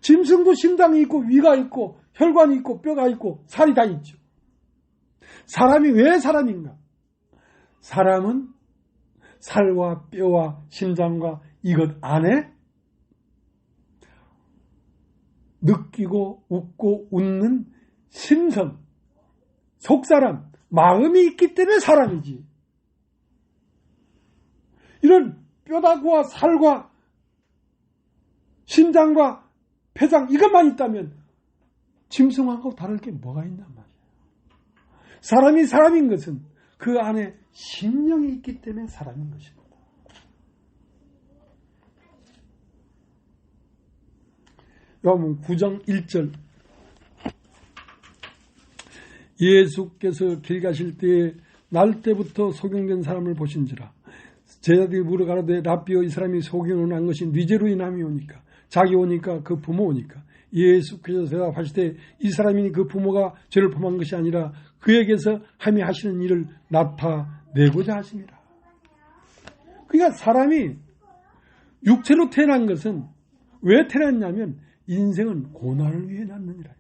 짐승도 심장이 있고 위가 있고 혈관이 있고 뼈가 있고 살이 다 있죠. 사람이 왜 사람인가? 사람은 살과 뼈와 심장과 이것 안에 느끼고 웃고 웃는 심성, 속사람, 마음이 있기 때문에 사람이지. 이런 뼈다구와 살과 심장과 폐장 이것만 있다면 짐승하고 다를 게 뭐가 있단 말이에요. 사람이 사람인 것은 그 안에 심령이 있기 때문에 사람인 것입니다. 요한복음 9장 1절 예수께서 길 가실 때에 날 때부터 소경된 사람을 보신지라 제자들이 물어가라되 라삐여 이 사람이 소경을 한 것이 뉘제로 인함이 오니까 자기 오니까 그 부모 오니까 예수께서 대답하시되 이 사람이 그 부모가 죄를 범한 것이 아니라 그에게서 함이 하시는 일을 나타내고자 하십니다. 그러니까 사람이 육체로 태어난 것은 왜 태어났냐면 인생은 고난을 위해 낳느니라.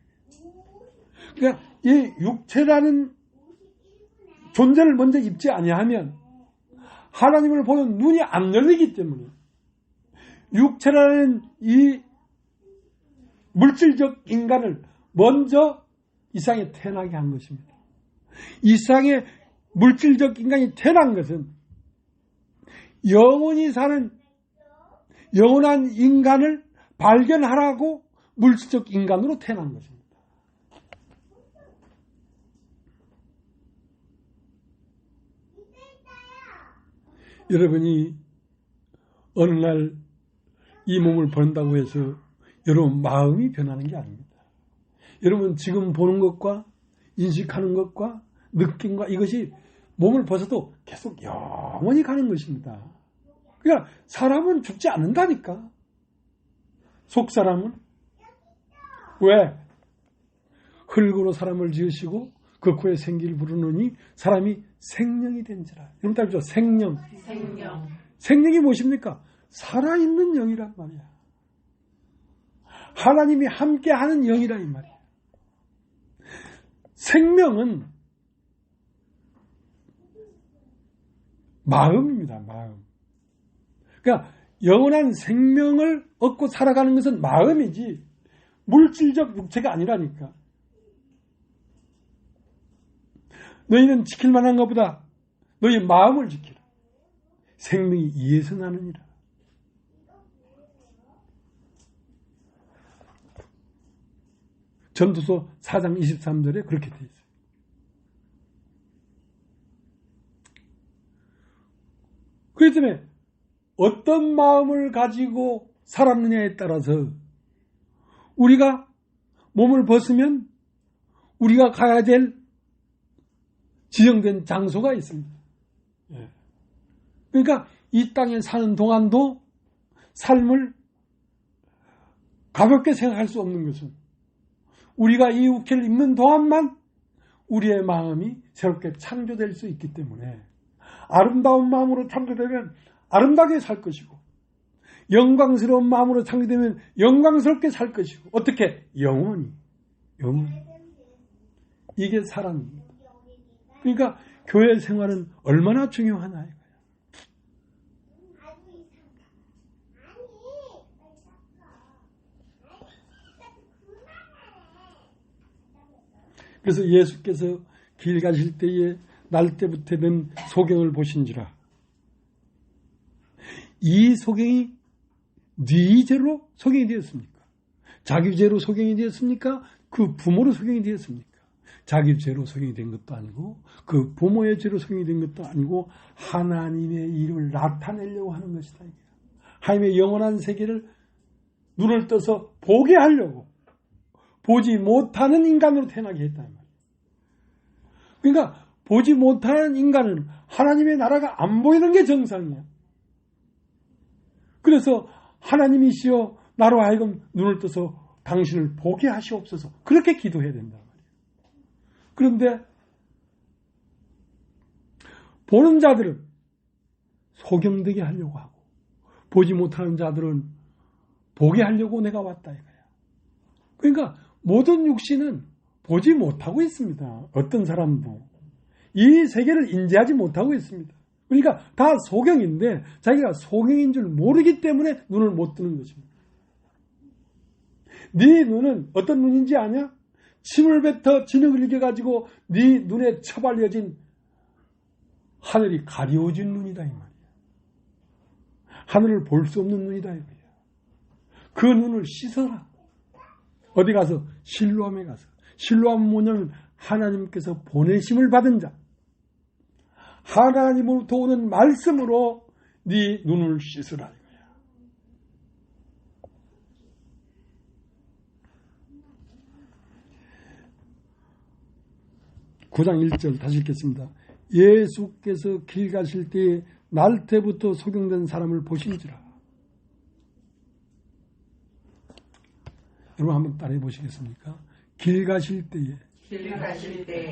그러니까 이 육체라는 존재를 먼저 입지 아니하면 하나님을 보는 눈이 안 열리기 때문에 육체라는 이 물질적 인간을 먼저 이 세상에 태어나게 한 것입니다. 이 세상에 물질적 인간이 태어난 것은 영원히 사는 영원한 인간을 발견하라고 물질적 인간으로 태어난 것입니다. 여러분이 어느 날 이 몸을 번다고 해서 여러분 마음이 변하는 게 아닙니다. 여러분 지금 보는 것과 인식하는 것과 느낌과 이것이 몸을 벗어도 계속 영원히 가는 것입니다. 그러니까 사람은 죽지 않는다니까. 속사람은 왜? 흙으로 사람을 지으시고 그 코에 생기를 부르느니 사람이 생명이 된지라. 여러분 따르죠? 생명. 생명이 무엇입니까? 살아있는 영이란 말이야. 하나님이 함께하는 영이라 이 말이야. 생명은 마음입니다. 마음. 그러니까 영원한 생명을 얻고 살아가는 것은 마음이지 물질적 육체가 아니라니까. 너희는 지킬 만한 것보다 너희 마음을 지키라. 생명이 이에서 나느니라. 전도서 4장 23절에 그렇게 되어 있어요. 그렇기 때문에 어떤 마음을 가지고 살았느냐에 따라서 우리가 몸을 벗으면 우리가 가야 될 지정된 장소가 있습니다. 그러니까 이 땅에 사는 동안도 삶을 가볍게 생각할 수 없는 것은 우리가 이 육체를 입는 동안만 우리의 마음이 새롭게 창조될 수 있기 때문에 아름다운 마음으로 창조되면 아름답게 살 것이고 영광스러운 마음으로 창조되면 영광스럽게 살 것이고 어떻게? 영원히. 이게 사랑입니다. 그러니까 교회 생활은 얼마나 중요하나 이거예요. 그래서 예수께서 길 가실 때에 날 때부터 된 소경을 보신지라. 이 소경이 네 죄로 소경이 되었습니까? 자기 죄로 소경이 되었습니까? 그 부모로 소경이 되었습니까? 자기 죄로 소경이 된 것도 아니고 그 부모의 죄로 소경이 된 것도 아니고 하나님의 이름을 나타내려고 하는 것이다. 하나님의 영원한 세계를 눈을 떠서 보게 하려고 보지 못하는 인간으로 태어나게 했다. 그러니까 보지 못하는 인간은 하나님의 나라가 안 보이는 게 정상이야. 그래서 하나님이시여 나로 하여금 눈을 떠서 당신을 보게 하시옵소서. 그렇게 기도해야 된단 말이에요. 그런데 보는 자들은 소경되게 하려고 하고 보지 못하는 자들은 보게 하려고 내가 왔다 이거야. 그러니까 모든 육신은 보지 못하고 있습니다. 어떤 사람도 이 세계를 인지하지 못하고 있습니다. 그러니까 다 소경인데 자기가 소경인 줄 모르기 때문에 눈을 못 뜨는 것입니다. 네 눈은 어떤 눈인지 아냐? 침을 뱉어 진흙을 이겨가지고 네 눈에 처발려진 하늘이 가려워진 눈이다 이 말이야. 하늘을 볼 수 없는 눈이다 이 말이야. 그 눈을 씻어라. 어디 가서? 실로암에 가서. 실로암 뭐냐면 하나님께서 보내심을 받은 자. 하나님으로부터 오는 말씀으로 네 눈을 씻으라 이거야. (9장 1절) 다시 읽겠습니다. 예수께서 길 가실 때에 날때부터 소경된 사람을 보신지라. 여러분 한번 따라해 보시겠습니까? 길 가실 때에.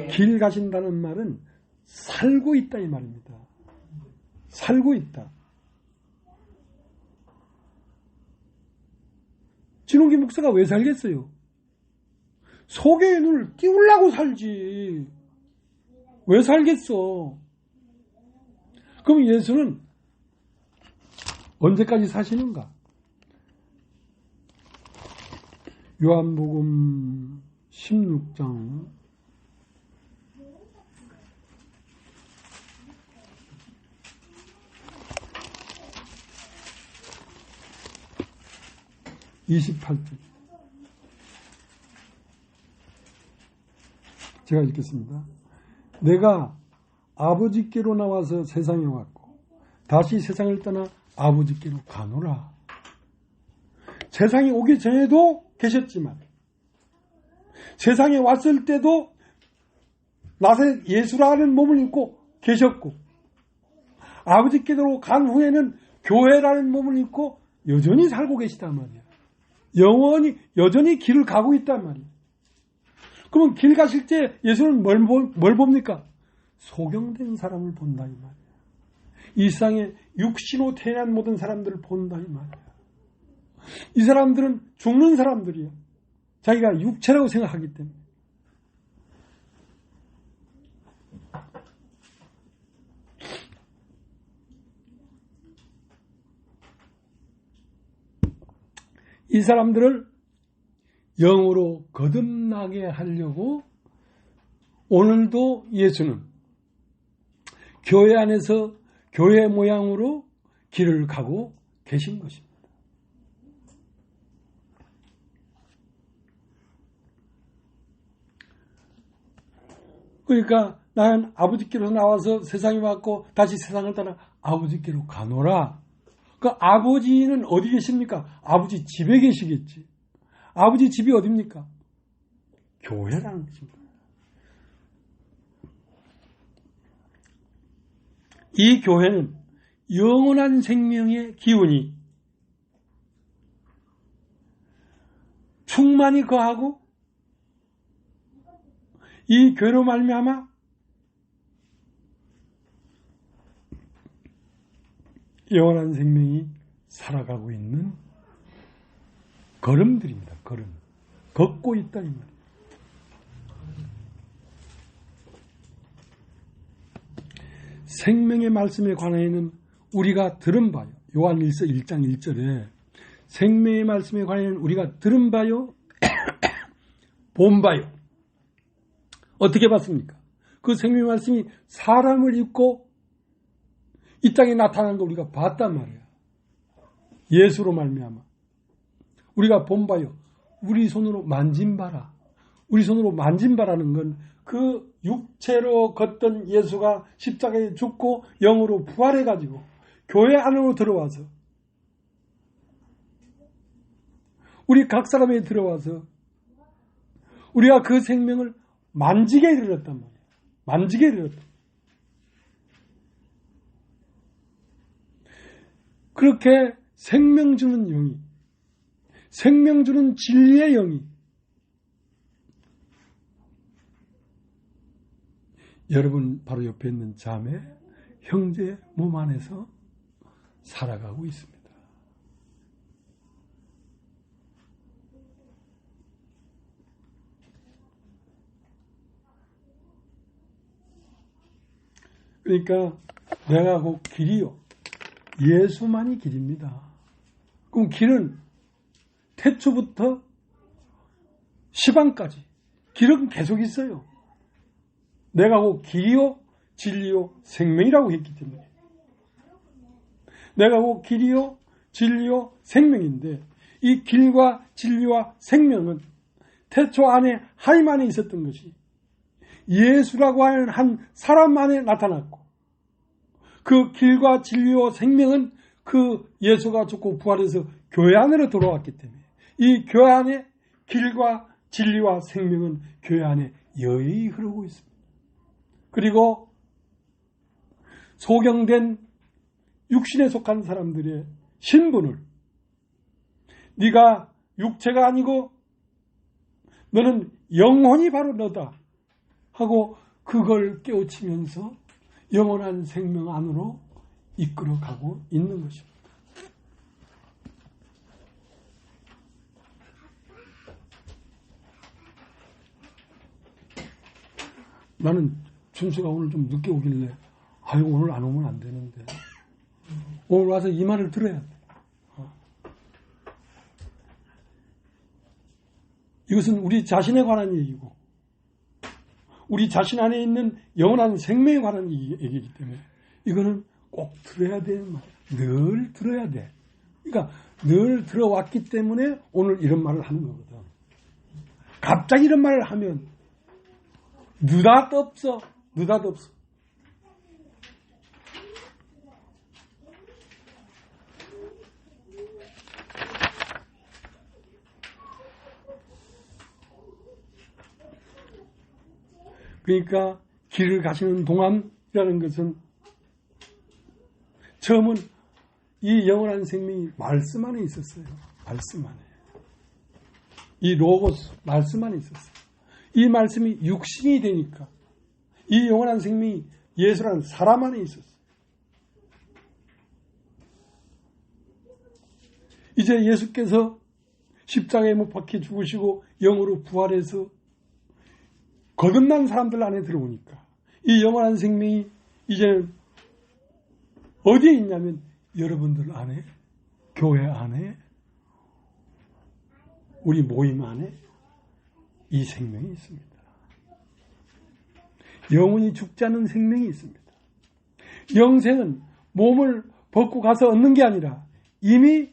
길 가신다는 말은 살고 있다 이 말입니다. 살고 있다. 진홍기 목사가 왜 살겠어요? 속의 눈을 띄우려고 살지. 왜 살겠어? 그럼 예수는 언제까지 사시는가? 요한복음 16장 28절 제가 읽겠습니다. 내가 아버지께로 나와서 세상에 왔고 다시 세상을 떠나 아버지께로 가노라. 세상에 오기 전에도 계셨지만 세상에 왔을 때도 나사렛 예수라는 몸을 입고 계셨고 아버지께로 간 후에는 교회라는 몸을 입고 여전히 살고 계시단 말이야. 영원히 여전히 길을 가고 있단 말이야. 그러면 길 가실 때 예수는 뭘 봅니까? 소경된 사람을 본다 이 말이야. 이 세상에 육신으로 태어난 모든 사람들을 본다 이 말이야. 이 사람들은 죽는 사람들이야. 자기가 육체라고 생각하기 때문에. 이 사람들을 영으로 거듭나게 하려고 오늘도 예수는 교회 안에서 교회 모양으로 길을 가고 계신 것입니다. 그러니까 나는 아버지께로 나와서 세상에 왔고 다시 세상을 떠나 아버지께로 가노라. 그 아버지는 어디 계십니까? 아버지 집에 계시겠지. 아버지 집이 어디입니까? 교회라는 것입니다. 이 교회는 영원한 생명의 기운이 충만히 거하고 이 교회로 말미암아 영원한 생명이 살아가고 있는 걸음들입니다. 걸음. 걷고 있다 이 말이에요. 생명의 말씀에 관하여는 우리가 들은 바요. 요한일서 1장 1절에 생명의 말씀에 관하여는 우리가 들은 바요. 본 바요. 어떻게 봤습니까? 그 생명의 말씀이 사람을 입고 이 땅에 나타나는 걸 우리가 봤단 말이야. 예수로 말미암아. 우리가 본 바요. 우리 손으로 만진 바라. 우리 손으로 만진 바라는 건 그 육체로 걷던 예수가 십자가에 죽고 영으로 부활해가지고 교회 안으로 들어와서 우리 각 사람에 들어와서 우리가 그 생명을 만지게 이르렀단 말이에요. 만지게 되었다. 그렇게 생명 주는 영이, 생명 주는 진리의 영이 여러분 바로 옆에 있는 자매, 형제 몸 안에서 살아가고 있습니다. 그러니까 내가 곧 길이요. 예수만이 길입니다. 그럼 길은 태초부터 시방까지 길은 계속 있어요. 내가 곧 길이요, 진리요, 생명이라고 했기 때문에. 내가 곧 길이요, 진리요, 생명인데 이 길과 진리와 생명은 태초 안에 하나님 안에 있었던 것이 예수라고 하는 한 사람 안에 나타났고 그 길과 진리와 생명은 그 예수가 죽고 부활해서 교회 안으로 돌아왔기 때문에 이 교회 안에 길과 진리와 생명은 교회 안에 여의히 흐르고 있습니다. 그리고 소경된 육신에 속한 사람들의 신분을 네가 육체가 아니고 너는 영혼이 바로 너다 하고 그걸 깨우치면서 영원한 생명 안으로 이끌어가고 있는 것입니다. 나는 준수가 오늘 좀 늦게 오길래 아유 오늘 안 오면 안 되는데 오늘 와서 이 말을 들어야 돼. 이것은 우리 자신에 관한 얘기고 우리 자신 안에 있는 영원한 생명에 관한 얘기이기 때문에 이거는 꼭 들어야 되는 말이야. 늘 들어야 돼. 그러니까 늘 들어왔기 때문에 오늘 이런 말을 하는 거거든. 갑자기 이런 말을 하면 느닷없어. 그러니까 길을 가시는 동안이라는 것은 처음은 이 영원한 생명이 말씀 안에 있었어요. 말씀 안에. 이 로고스 말씀 안에 있었어요. 이 말씀이 육신이 되니까 이 영원한 생명이 예수라는 사람 안에 있었어요. 이제 예수께서 십자가에 못 박혀 죽으시고 영으로 부활해서 거듭난 사람들 안에 들어오니까 이 영원한 생명이 이제는 어디에 있냐면 여러분들 안에, 교회 안에, 우리 모임 안에 이 생명이 있습니다. 영원히 죽지 않는 생명이 있습니다. 영생은 몸을 벗고 가서 얻는 게 아니라 이미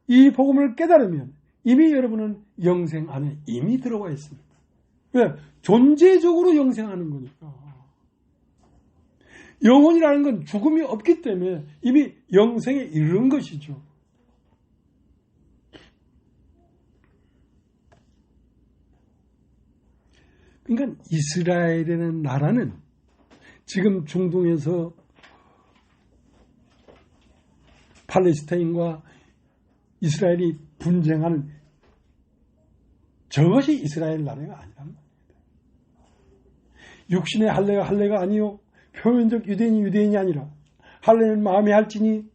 이 복음을 깨달으면 이미 여러분은 영생 안에 이미 들어와 있습니다. 왜? 존재적으로 영생하는 거니까. 영혼이라는 건 죽음이 없기 때문에 이미 영생에 이르는 것이죠. 그러니까 이스라엘이라는 나라는 지금 중동에서 팔레스타인과 이스라엘이 분쟁하는 저것이 이스라엘 나라가 아니란 말입니다. 육신의 할례가 아니요 표면적 유대인이 유대인이 아니라 할례는 마음에 할지니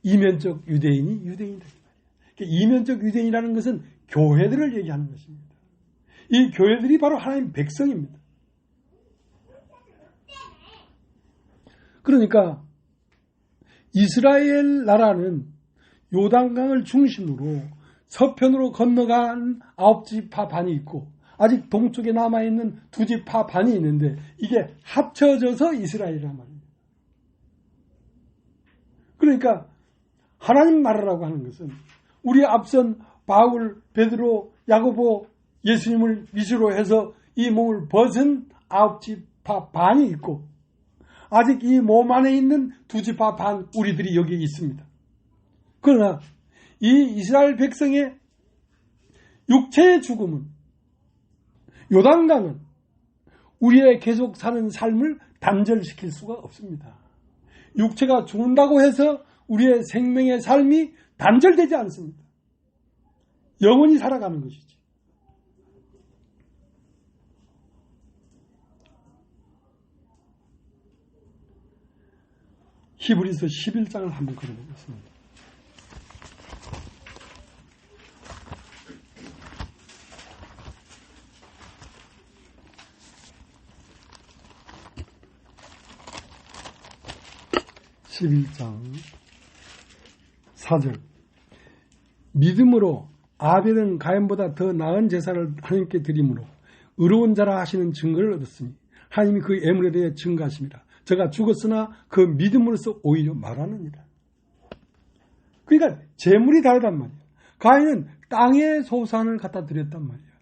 이면적 유대인이 유대인이다. 그러니까 이면적 유대인이라는 것은 교회들을 얘기하는 것입니다. 이 교회들이 바로 하나님의 백성입니다. 그러니까 이스라엘 나라는 요단강을 중심으로 서편으로 건너간 9지파 반이 있고 아직 동쪽에 남아있는 2지파 반이 있는데 이게 합쳐져서 이스라엘이란 말입니다. 그러니까 하나님 나라라고 하는 것은 우리 앞선 바울, 베드로, 야고보, 예수님을 위주로 해서 이 몸을 벗은 9지파 반이 있고 아직 이 몸 안에 있는 2지파 반 우리들이 여기 있습니다. 그러나 이 이스라엘 백성의 육체의 죽음은 요단강은 우리의 계속 사는 삶을 단절시킬 수가 없습니다. 육체가 죽는다고 해서 우리의 생명의 삶이 단절되지 않습니다. 영원히 살아가는 것이지. 히브리서 11장을 한번 걸어보겠습니다. (11장) 4절 믿음으로 아벨은 가인보다 더 나은 제사를 하나님께 드림으로 의로운 자라 하시는 증거를 얻었으니 하나님이 그 예물에 대해 증거하십니다. 저가 죽었으나 그 믿음으로서 오히려 말하느니라. 그러니까 재물이 다르단 말이야. 가인은 땅의 소산을 갖다 드렸단 말이야.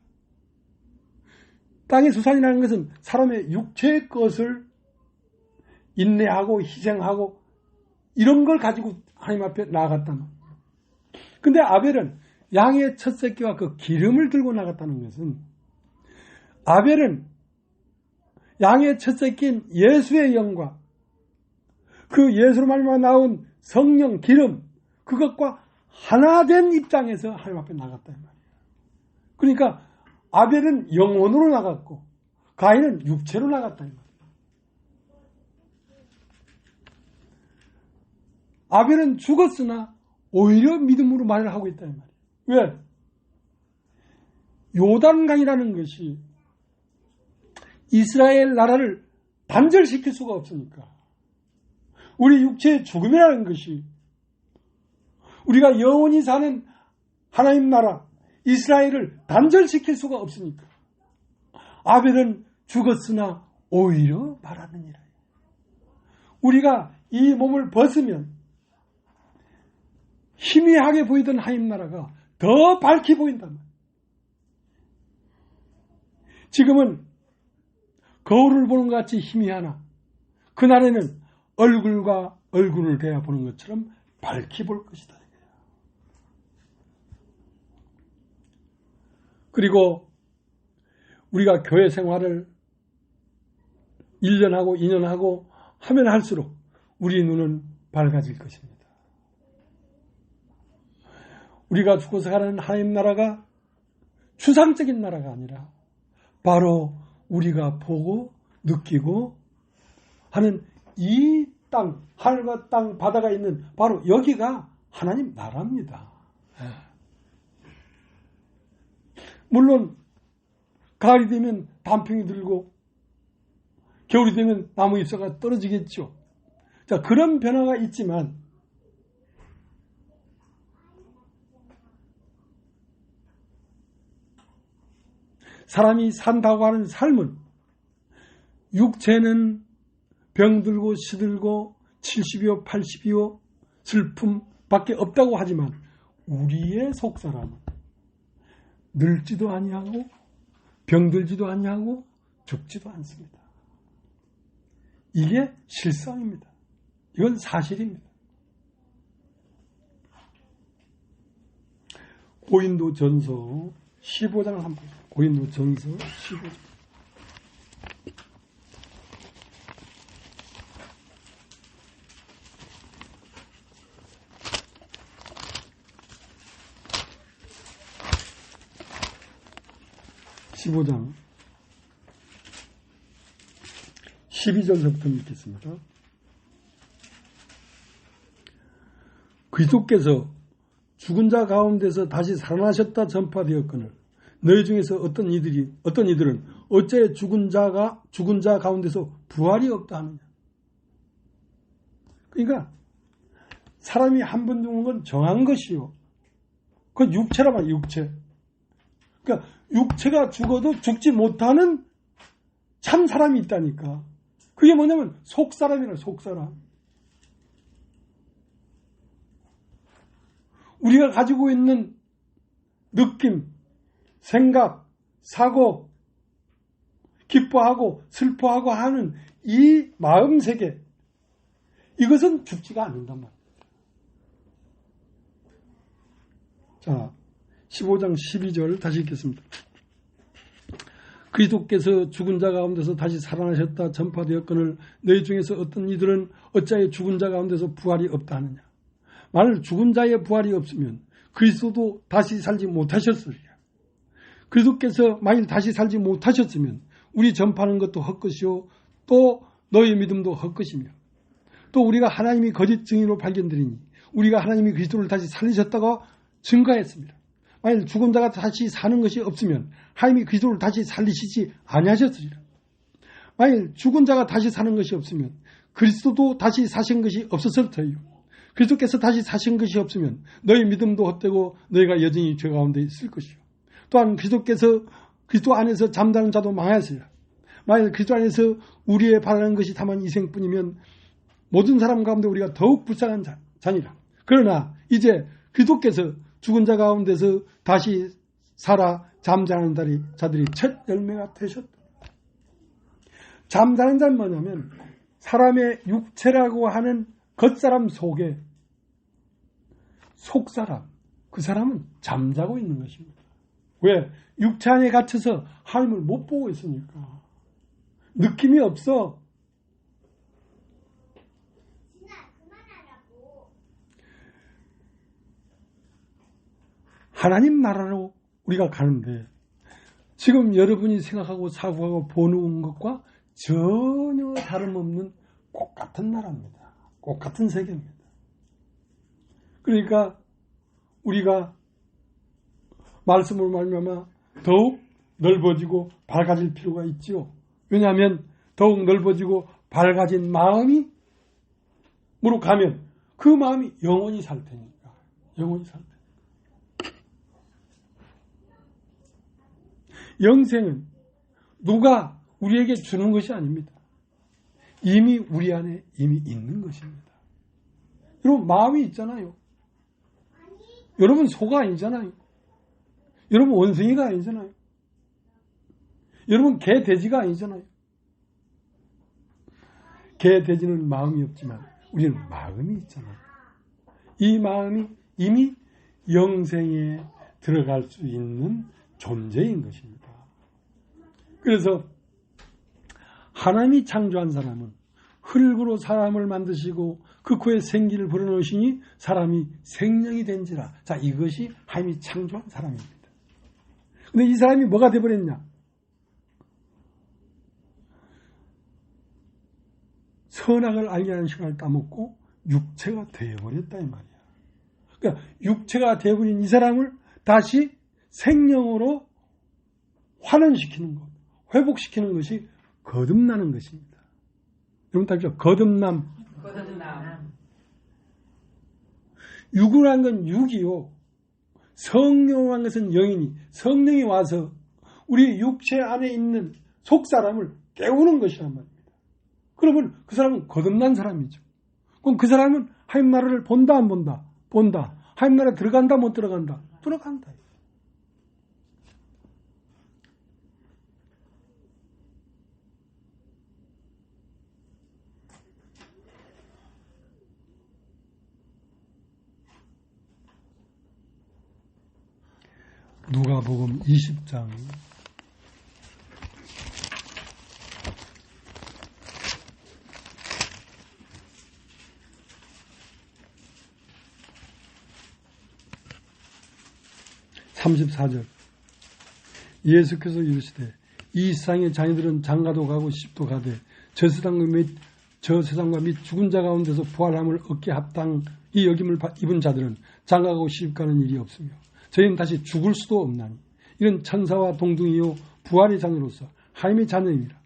땅의 소산이라는 것은 사람의 육체의 것을 인내하고 희생하고 이런 걸 가지고 하나님 앞에 나아갔단 말이야. 근데 아벨은 양의 첫 새끼와 그 기름을 들고 나갔다는 것은 아벨은 양의 첫 새끼인 예수의 영과 그 예수로 말미암아 나온 성령 기름 그것과 하나된 입장에서 하나님 앞에 나갔단 말이에요. 그러니까 아벨은 영혼으로 나갔고 가인은 육체로 나갔다 이 말이에요. 아벨은 죽었으나 오히려 믿음으로 말을 하고 있다 이 말이에요. 왜? 요단강이라는 것이 이스라엘 나라를 단절시킬 수가 없으니까 우리 육체의 죽음이라는 것이 우리가 영원히 사는 하나님 나라 이스라엘을 단절시킬 수가 없으니까 아벨은 죽었으나 오히려 말하느니라. 우리가 이 몸을 벗으면 희미하게 보이던 하나님 나라가 더 밝게 보인단 말이에요. 지금은 거울을 보는 것 같이 희미하나 그날에는 얼굴과 얼굴을 대해 보는 것처럼 밝게 볼 것이다. 그리고 우리가 교회 생활을 1년하고 2년하고 하면 할수록 우리 눈은 밝아질 것입니다. 우리가 죽어서 가는 하나님 나라가 추상적인 나라가 아니라 바로 우리가 보고 느끼고 하는 이 땅, 하늘과 땅, 바다가 있는 바로 여기가 하나님 나라입니다. 물론 가을이 되면 단풍이 들고 겨울이 되면 나무 잎사가 떨어지겠죠. 자, 그런 변화가 있지만 사람이 산다고 하는 삶은 육체는 병들고 시들고 70이요 80이요 슬픔밖에 없다고 하지만 우리의 속사람은 늙지도 아니하고 병들지도 아니하고 죽지도 않습니다. 이게 실상입니다. 이건 사실입니다. 고린도전서 15장을 한번 보세요. 고린도전서 15장. (15장) 12절부터 읽겠습니다. 그리스도께서 죽은 자 가운데서 다시 살아나셨다 전파되었거늘 너희 중에서 어떤 이들은 어째 죽은 자 가운데서 부활이 없다 하느냐. 그러니까 사람이 한 번 죽는 건 정한 것이요. 그건 육체란 말이에요. 육체. 그러니까 육체가 죽어도 죽지 못하는 참 사람이 있다니까. 그게 뭐냐면 속사람이라 속사람. 우리가 가지고 있는 느낌, 생각, 사고, 기뻐하고 슬퍼하고 하는 이 마음세계, 이것은 죽지가 않는단 말이에요. 자, 15장 12절 다시 읽겠습니다. 그리스도께서 죽은 자 가운데서 다시 살아나셨다 전파되었거늘 너희 중에서 어떤 이들은 어찌하여 죽은 자 가운데서 부활이 없다 하느냐. 만일 죽은 자의 부활이 없으면 그리스도도 다시 살지 못하셨으리라. 그리스도께서 만일 다시 살지 못하셨으면 우리 전파하는 것도 헛것이요 또 너희 믿음도 헛것이며 또 우리가 하나님이 거짓 증인으로 발견되리니 우리가 하나님이 그리스도를 다시 살리셨다고 증거했습니다. 만일 죽은 자가 다시 사는 것이 없으면 하나님이 그리스도를 다시 살리시지 아니하셨으리라. 만일 죽은 자가 다시 사는 것이 없으면 그리스도도 다시 사신 것이 없었을 터이요. 그리스도께서 다시 사신 것이 없으면 너희 믿음도 헛되고 너희가 여전히 죄 가운데 있을 것이요. 또한 그리스도 안에서 잠자는 자도 망하였으리라. 만일 그리스도 안에서 우리의 바라는 것이 다만 이생뿐이면 모든 사람 가운데 우리가 더욱 불쌍한 자니라. 그러나 이제 그리스도께서 죽은 자 가운데서 다시 살아 잠자는 자들이 첫 열매가 되셨다. 잠자는 자는 뭐냐면 사람의 육체라고 하는 겉사람 속에 속사람, 그 사람은 잠자고 있는 것입니다. 왜? 육체 안에 갇혀서 하나님을 못 보고 있으니까. 느낌이 없어. 하나님 나라로 우리가 가는데 지금 여러분이 생각하고 사고하고 보는 것과 전혀 다름없는 똑같은 나라입니다. 똑같은 세계입니다. 그러니까 우리가 말씀으로 말미암아 더욱 넓어지고 밝아질 필요가 있지요. 왜냐하면 더욱 넓어지고 밝아진 마음이 으로 가면 그 마음이 영원히 살 테니까. 영원히 살 테니까. 영생은 누가 우리에게 주는 것이 아닙니다. 이미 우리 안에 이미 있는 것입니다. 여러분 마음이 있잖아요. 여러분 소가 아니잖아요. 여러분 원숭이가 아니잖아요. 여러분 개, 돼지가 아니잖아요. 개, 돼지는 마음이 없지만 우리는 마음이 있잖아요. 이 마음이 이미 영생에 들어갈 수 있는 존재인 것입니다. 그래서 하나님이 창조한 사람은 흙으로 사람을 만드시고 그 코에 생기를 불어넣으시니 사람이 생명이 된지라. 자, 이것이 하나님이 창조한 사람입니다. 근데 이 사람이 뭐가 되어버렸냐? 선악을 알게 하는 시간을 따먹고 육체가 되어버렸다 이 말이야. 그러니까 육체가 되어버린 이 사람을 다시 생명으로 환원시키는 것, 회복시키는 것이 거듭나는 것입니다. 여러분 따르죠? 거듭남. 육이라는 건 육이요. 성령이라는 것은 영이니 성령이 와서 우리 육체 안에 있는 속사람을 깨우는 것이란 말입니다. 그러면 그 사람은 거듭난 사람이죠. 그럼 그 사람은 하나님 나라를 본다 안 본다? 본다. 하나님 나라에 들어간다 못 들어간다? 들어간다. 누가복음 20장 34절 예수께서 이르시되 이 세상의 자녀들은 장가도 가고 시집도 가되 저 세상과 및 죽은 자 가운데서 부활함을 얻게 합당히 여김을 입은 자들은 장가가고 시집가는 일이 없으며 저희는 다시 죽을 수도 없나니 이런 천사와 동등이요 부활의 자녀로서 하나님의 자녀입니다.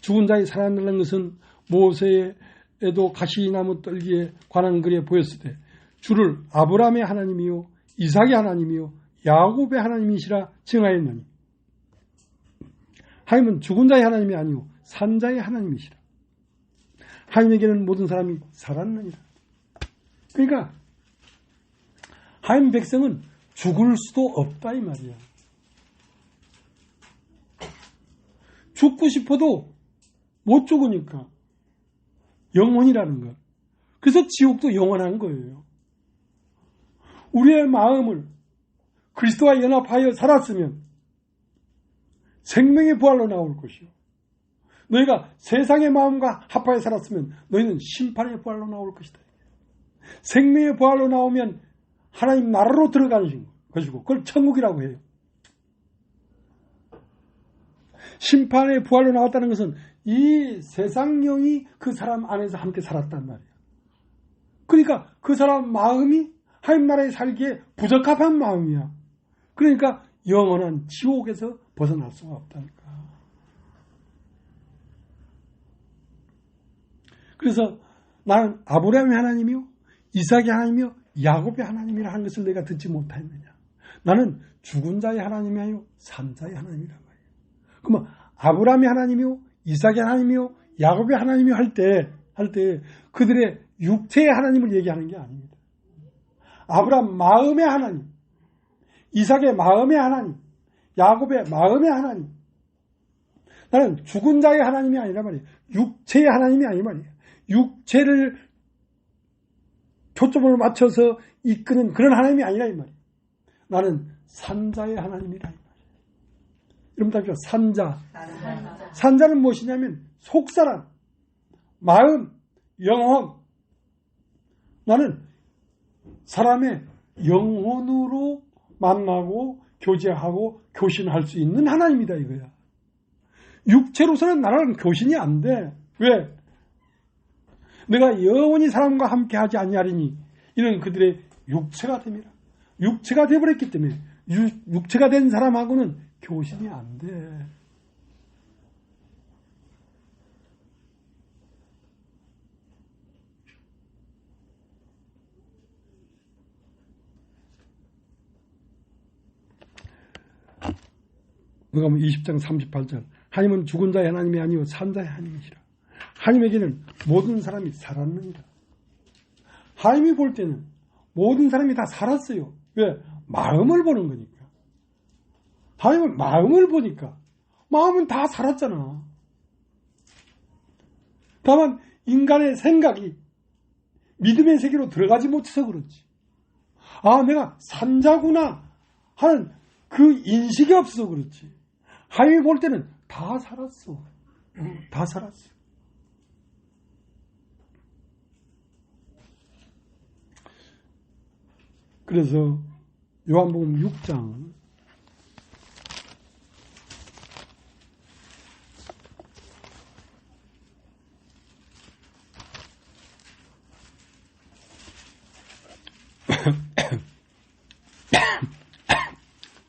죽은 자의 살아난다는 것은 모세에도 가시나무 떨기에 관한 글에 보였을 때 주를 아브라함의 하나님이요 이삭의 하나님이요 야곱의 하나님이시라 증하였느니 하나님은 죽은 자의 하나님이 아니요 산 자의 하나님이시라. 하나님에게는 모든 사람이 살았느니라. 그러니까 하나님 백성은 죽을 수도 없다 이 말이야. 죽고 싶어도 못 죽으니까 영혼이라는 것. 그래서 지옥도 영원한 거예요. 우리의 마음을 그리스도와 연합하여 살았으면 생명의 부활로 나올 것이요. 너희가 세상의 마음과 합하여 살았으면 너희는 심판의 부활로 나올 것이다. 생명의 부활로 나오면 하나님 나라로 들어가는 것이고 그걸 천국이라고 해요. 심판의 부활로 나왔다는 것은 이 세상령이 그 사람 안에서 함께 살았단 말이에요. 그러니까 그 사람 마음이 하나님 나라에 살기에 부적합한 마음이야. 그러니까 영원한 지옥에서 벗어날 수가 없다니까. 그래서 나는 아브라함의 하나님이요, 이삭의 하나님이요, 야곱의 하나님이라 하는 것을 내가 듣지 못하였느냐. 나는 죽은 자의 하나님이 아니요 산 자의 하나님이란 말이에요. 그러면 아브라함의 하나님이요, 이삭의 하나님이요, 야곱의 하나님이요 할 때 그들의 육체의 하나님을 얘기하는 게 아닙니다. 아브라함 마음의 하나님, 이삭의 마음의 하나님, 야곱의 마음의 하나님. 나는 죽은 자의 하나님이 아니란 말이에요. 육체의 하나님이 아니 말이에요. 육체를 초점을 맞춰서 이끄는 그런 하나님이 아니라 이 말이에요. 나는 산자의 하나님이라 이 말이에요. 여러분 다 아시죠? 산자. 산자는 무엇이냐면 속사람, 마음, 영혼. 나는 사람의 영혼으로 만나고 교제하고 교신할 수 있는 하나님이다 이거야. 육체로서는 나랑 교신이 안 돼. 왜? 내가 영원히 사람과 함께 하지 아니하리니 이는 그들의 육체가 됩니다. 육체가 되어버렸기 때문에 육체가 된 사람하고는 교신이 안 돼. 누가복음 20장 38절 하나님은 죽은 자의 하나님이 아니요 산 자의 하나님이시라. 하나님에게는 모든 사람이 살았느니라. 하나님이 볼 때는 모든 사람이 다 살았어요. 왜? 마음을 보는 거니까. 하나님은 마음을 보니까 마음은 다 살았잖아. 다만 인간의 생각이 믿음의 세계로 들어가지 못해서 그렇지. 아, 내가 산자구나 하는 그 인식이 없어서 그렇지. 하나님이 볼 때는 다 살았어. 다 살았어. 그래서 요한복음 6장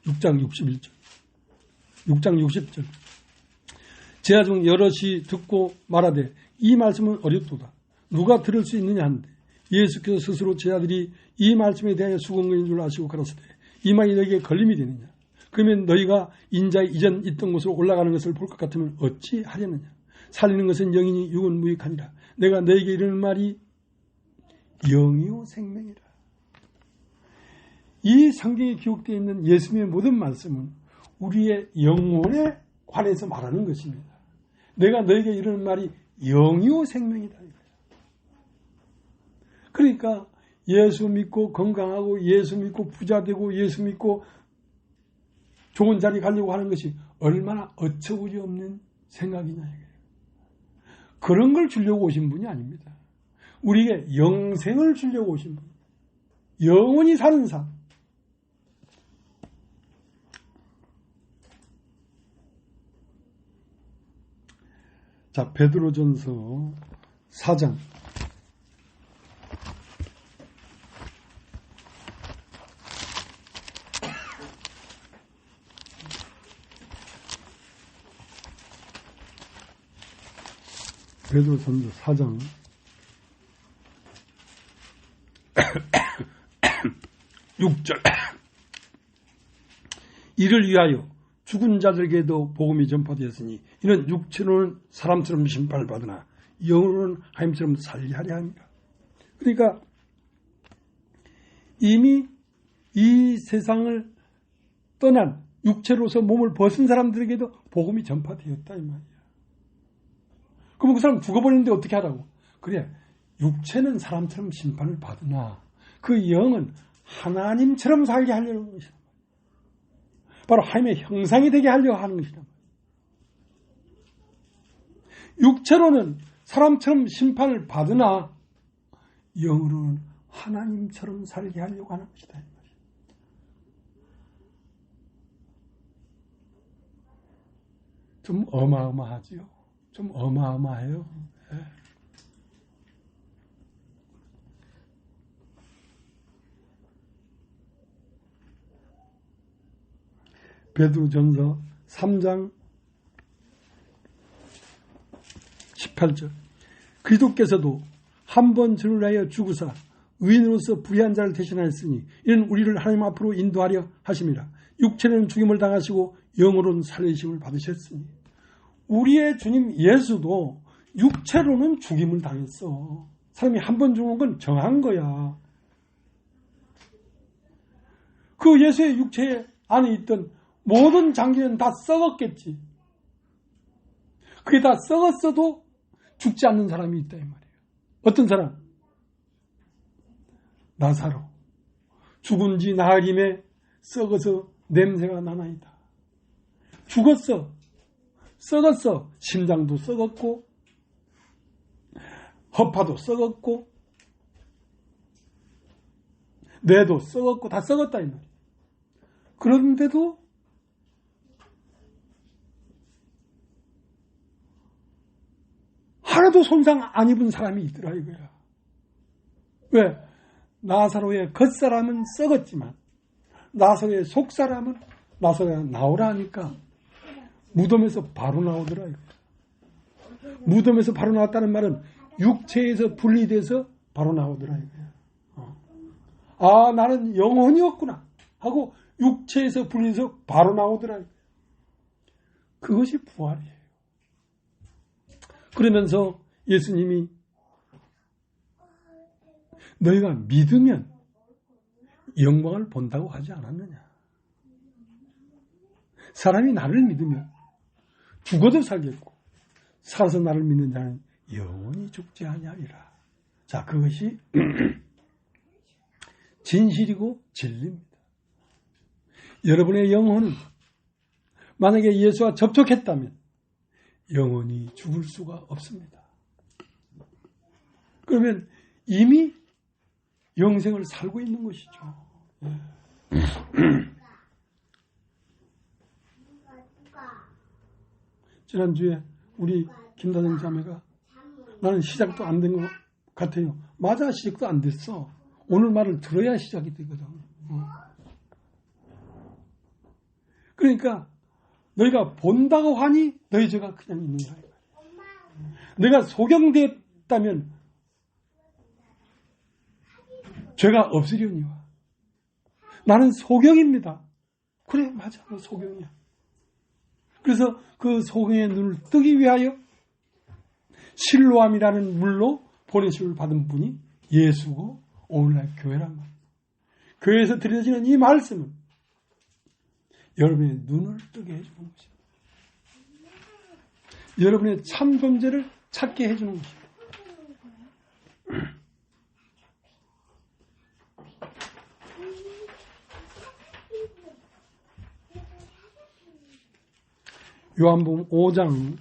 (6장 61절) 6장 60절 제가 중 여럿이 듣고 말하되 이 말씀은 어렵도다. 누가 들을 수 있느냐 한데 예수께서 스스로 제 아들이 이 말씀에 대하여 수긍인 줄 아시고 가라사대 이 말이 너희에게 걸림이 되느냐. 그러면 너희가 인자의 이전 있던 곳으로 올라가는 것을 볼 것 같으면 어찌 하려느냐. 살리는 것은 영이니 육은 무익하니라. 내가 너희에게 이르는 말이 영이요 생명이라. 이 성경에 기록되어 있는 예수님의 모든 말씀은 우리의 영혼에 관해서 말하는 것입니다. 내가 너에게 이르는 말이 영이요 생명이다. 그러니까 예수 믿고 건강하고 예수 믿고 부자 되고 예수 믿고 좋은 자리 가려고 하는 것이 얼마나 어처구니 없는 생각이냐 이거예요. 그런 걸 주려고 오신 분이 아닙니다. 우리에게 영생을 주려고 오신 분. 영원히 사는 삶. 자, 베드로전서 4장. 베드로전서 4장 6절 이를 위하여 죽은 자들에게도 복음이 전파되었으니 이는 육체로는 사람처럼 심판을 받으나 영으로는 하나님처럼 살게 하려 합니다. 그러니까 이미 이 세상을 떠난 육체로서 몸을 벗은 사람들에게도 복음이 전파되었다 이 말이야. 그럼 그 사람 죽어버리는데 어떻게 하라고? 그래, 육체는 사람처럼 심판을 받으나 그 영은 하나님처럼 살게 하려는 것이다. 바로 하나님의 형상이 되게 하려고 하는 것이다. 육체로는 사람처럼 심판을 받으나 영으로는 하나님처럼 살게 하려고 하는 것이다. 좀 어마어마하지요. 좀 어마어마해요. 네. 베드로전서 3장 18절 그리스도께서도 한 번 저를 위하여 죽으사 의인으로서 부귀한 자를 대신하였으니 이는 우리를 하나님 앞으로 인도하려 하심이라. 육체는 죽임을 당하시고 영으로는 살리심을 받으셨으니 우리의 주님 예수도 육체로는 죽임을 당했어. 사람이 한 번 죽은 건 정한 거야. 그 예수의 육체 안에 있던 모든 장기는 다 썩었겠지. 그게 다 썩었어도 죽지 않는 사람이 있다 이 말이에요. 어떤 사람? 나사로. 죽은 지 나흘임에 썩어서 냄새가 나나이다. 죽었어. 썩었어. 심장도 썩었고 허파도 썩었고 뇌도 썩었고 다 썩었다 이 말이에요. 그런데도 하나도 손상 안 입은 사람이 있더라 이거야. 왜? 나사로의 겉사람은 썩었지만 나사로의 속사람은 나사로가 나오라 하니까 무덤에서 바로 나오더라 이거야. 무덤에서 바로 나왔다는 말은 육체에서 분리돼서 바로 나오더라 이거야. 아 나는 영혼이었구나 하고 육체에서 분리돼서 바로 나오더라 이거야. 그것이 부활이에요. 그러면서 예수님이 너희가 믿으면 영광을 본다고 하지 않았느냐. 사람이 나를 믿으면 죽어도 살겠고 살아서 나를 믿는 자는 영원히 죽지 아니하리라. 자, 그것이 진실이고 진리입니다. 여러분의 영혼은 만약에 예수와 접촉했다면 영원히 죽을 수가 없습니다. 그러면 이미 영생을 살고 있는 것이죠. 지난주에 우리 김다정 자매가 나는 시작도 안 된 것 같아요. 맞아, 시작도 안 됐어. 오늘 말을 들어야 시작이 되거든. 그러니까 너희가 본다고 하니 너희 죄가 그냥 있는 거야. 내가 소경되었다면 죄가 없으려니와. 나는 소경입니다. 그래, 맞아, 너 소경이야. 그래서 그 소경의 눈을 뜨기 위하여 실로암이라는 물로 보내심을 받은 분이 예수고 오늘날 교회란 말이에요. 교회에서 드려지는 이 말씀은 여러분의 눈을 뜨게 해주는 것입니다. 여러분의 참 존재를 찾게 해주는 것입니다. 요한복음 5장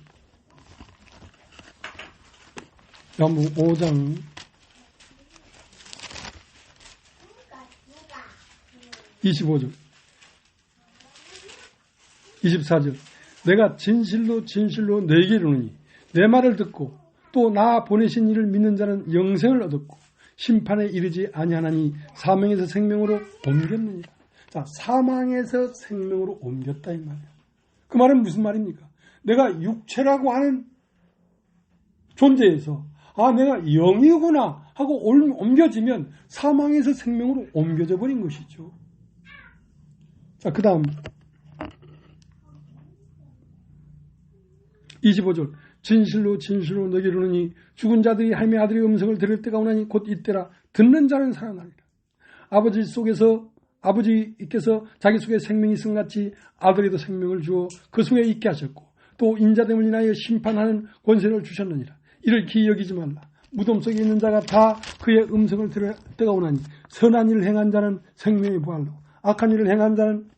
25절 24절 내가 진실로 진실로 너에게 이르노니 내 말을 듣고 또 나 보내신 이를 믿는 자는 영생을 얻었고 심판에 이르지 아니하나니 사망에서 생명으로 옮겼느니라. 자, 사망에서 생명으로 옮겼다 이 말이야. 그 말은 무슨 말입니까? 내가 육체라고 하는 존재에서 내가 영이구나 하고 옮겨지면 사망에서 생명으로 옮겨져 버린 것이죠. 자, 그 다음 25절 진실로 진실로 너에게 이르노니 죽은 자들이 하나님의 아들의 음성을 들을 때가 오나니 곧 이때라. 듣는 자는 살아나리라. 아버지께서 자기 속에 생명이 있음 같이 아들에도 생명을 주어 그 속에 있게 하셨고 또 인자됨을 인하여 심판하는 권세를 주셨느니라. 이를 기이 여기지 말라. 무덤 속에 있는 자가 다 그의 음성을 들을 때가 오나니 선한 일을 행한 자는 생명의 부활로 악한 일을 행한 자는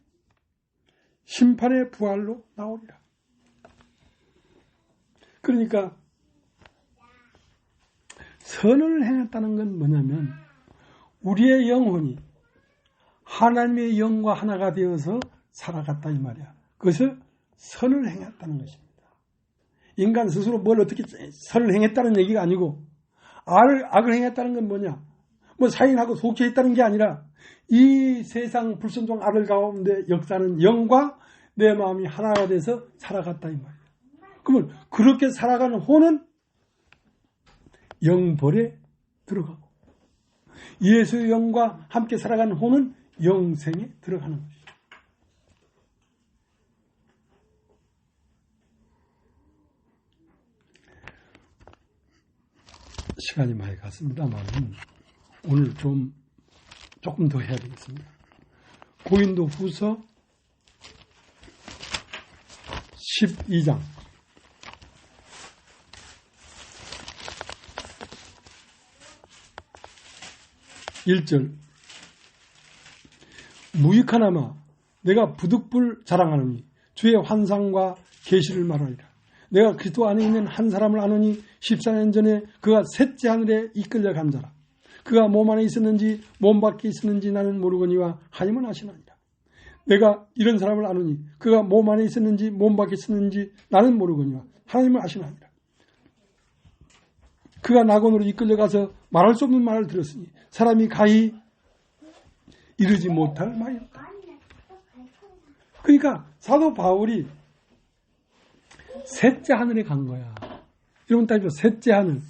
심판의 부활로 나오리라. 그러니까 선을 행했다는 건 뭐냐면 우리의 영혼이 하나님의 영과 하나가 되어서 살아갔다 이 말이야. 그것을 선을 행했다는 것입니다. 인간 스스로 뭘 어떻게 선을 행했다는 얘기가 아니고 악을 행했다는 건 뭐냐? 뭐 사인하고 속죄했다는 게 아니라 이 세상 불순종 악을 가운데 역사는 영과 내 마음이 하나가 돼서 살아갔다 이 말이야. 그러면 그렇게 살아가는 혼은 영벌에 들어가고 예수의 영과 함께 살아가는 혼은 영생에 들어가는 것이죠. 시간이 많이 갔습니다만 오늘 조금 더 해야 되겠습니다. 고린도 후서 12장 1절 무익하나마 내가 부득불 자랑하노니 주의 환상과 계시를 말하리라. 내가 그리스도 안에 있는 한 사람을 아노니 14년 전에 그가 셋째 하늘에 이끌려 간 자라. 그가 몸 안에 있었는지 몸 밖에 있었는지 나는 모르거니와 하나님은 아시나니라. 내가 이런 사람을 아노니 그가 몸 안에 있었는지 몸 밖에 있었는지 나는 모르거니와 하나님은 아시나니라. 그가 낙원으로 이끌려가서 말할 수 없는 말을 들었으니 사람이 가히 이르지 못할 말이었다. 그러니까 사도 바울이 셋째 하늘에 간 거야. 여러분 따지면 셋째 하늘.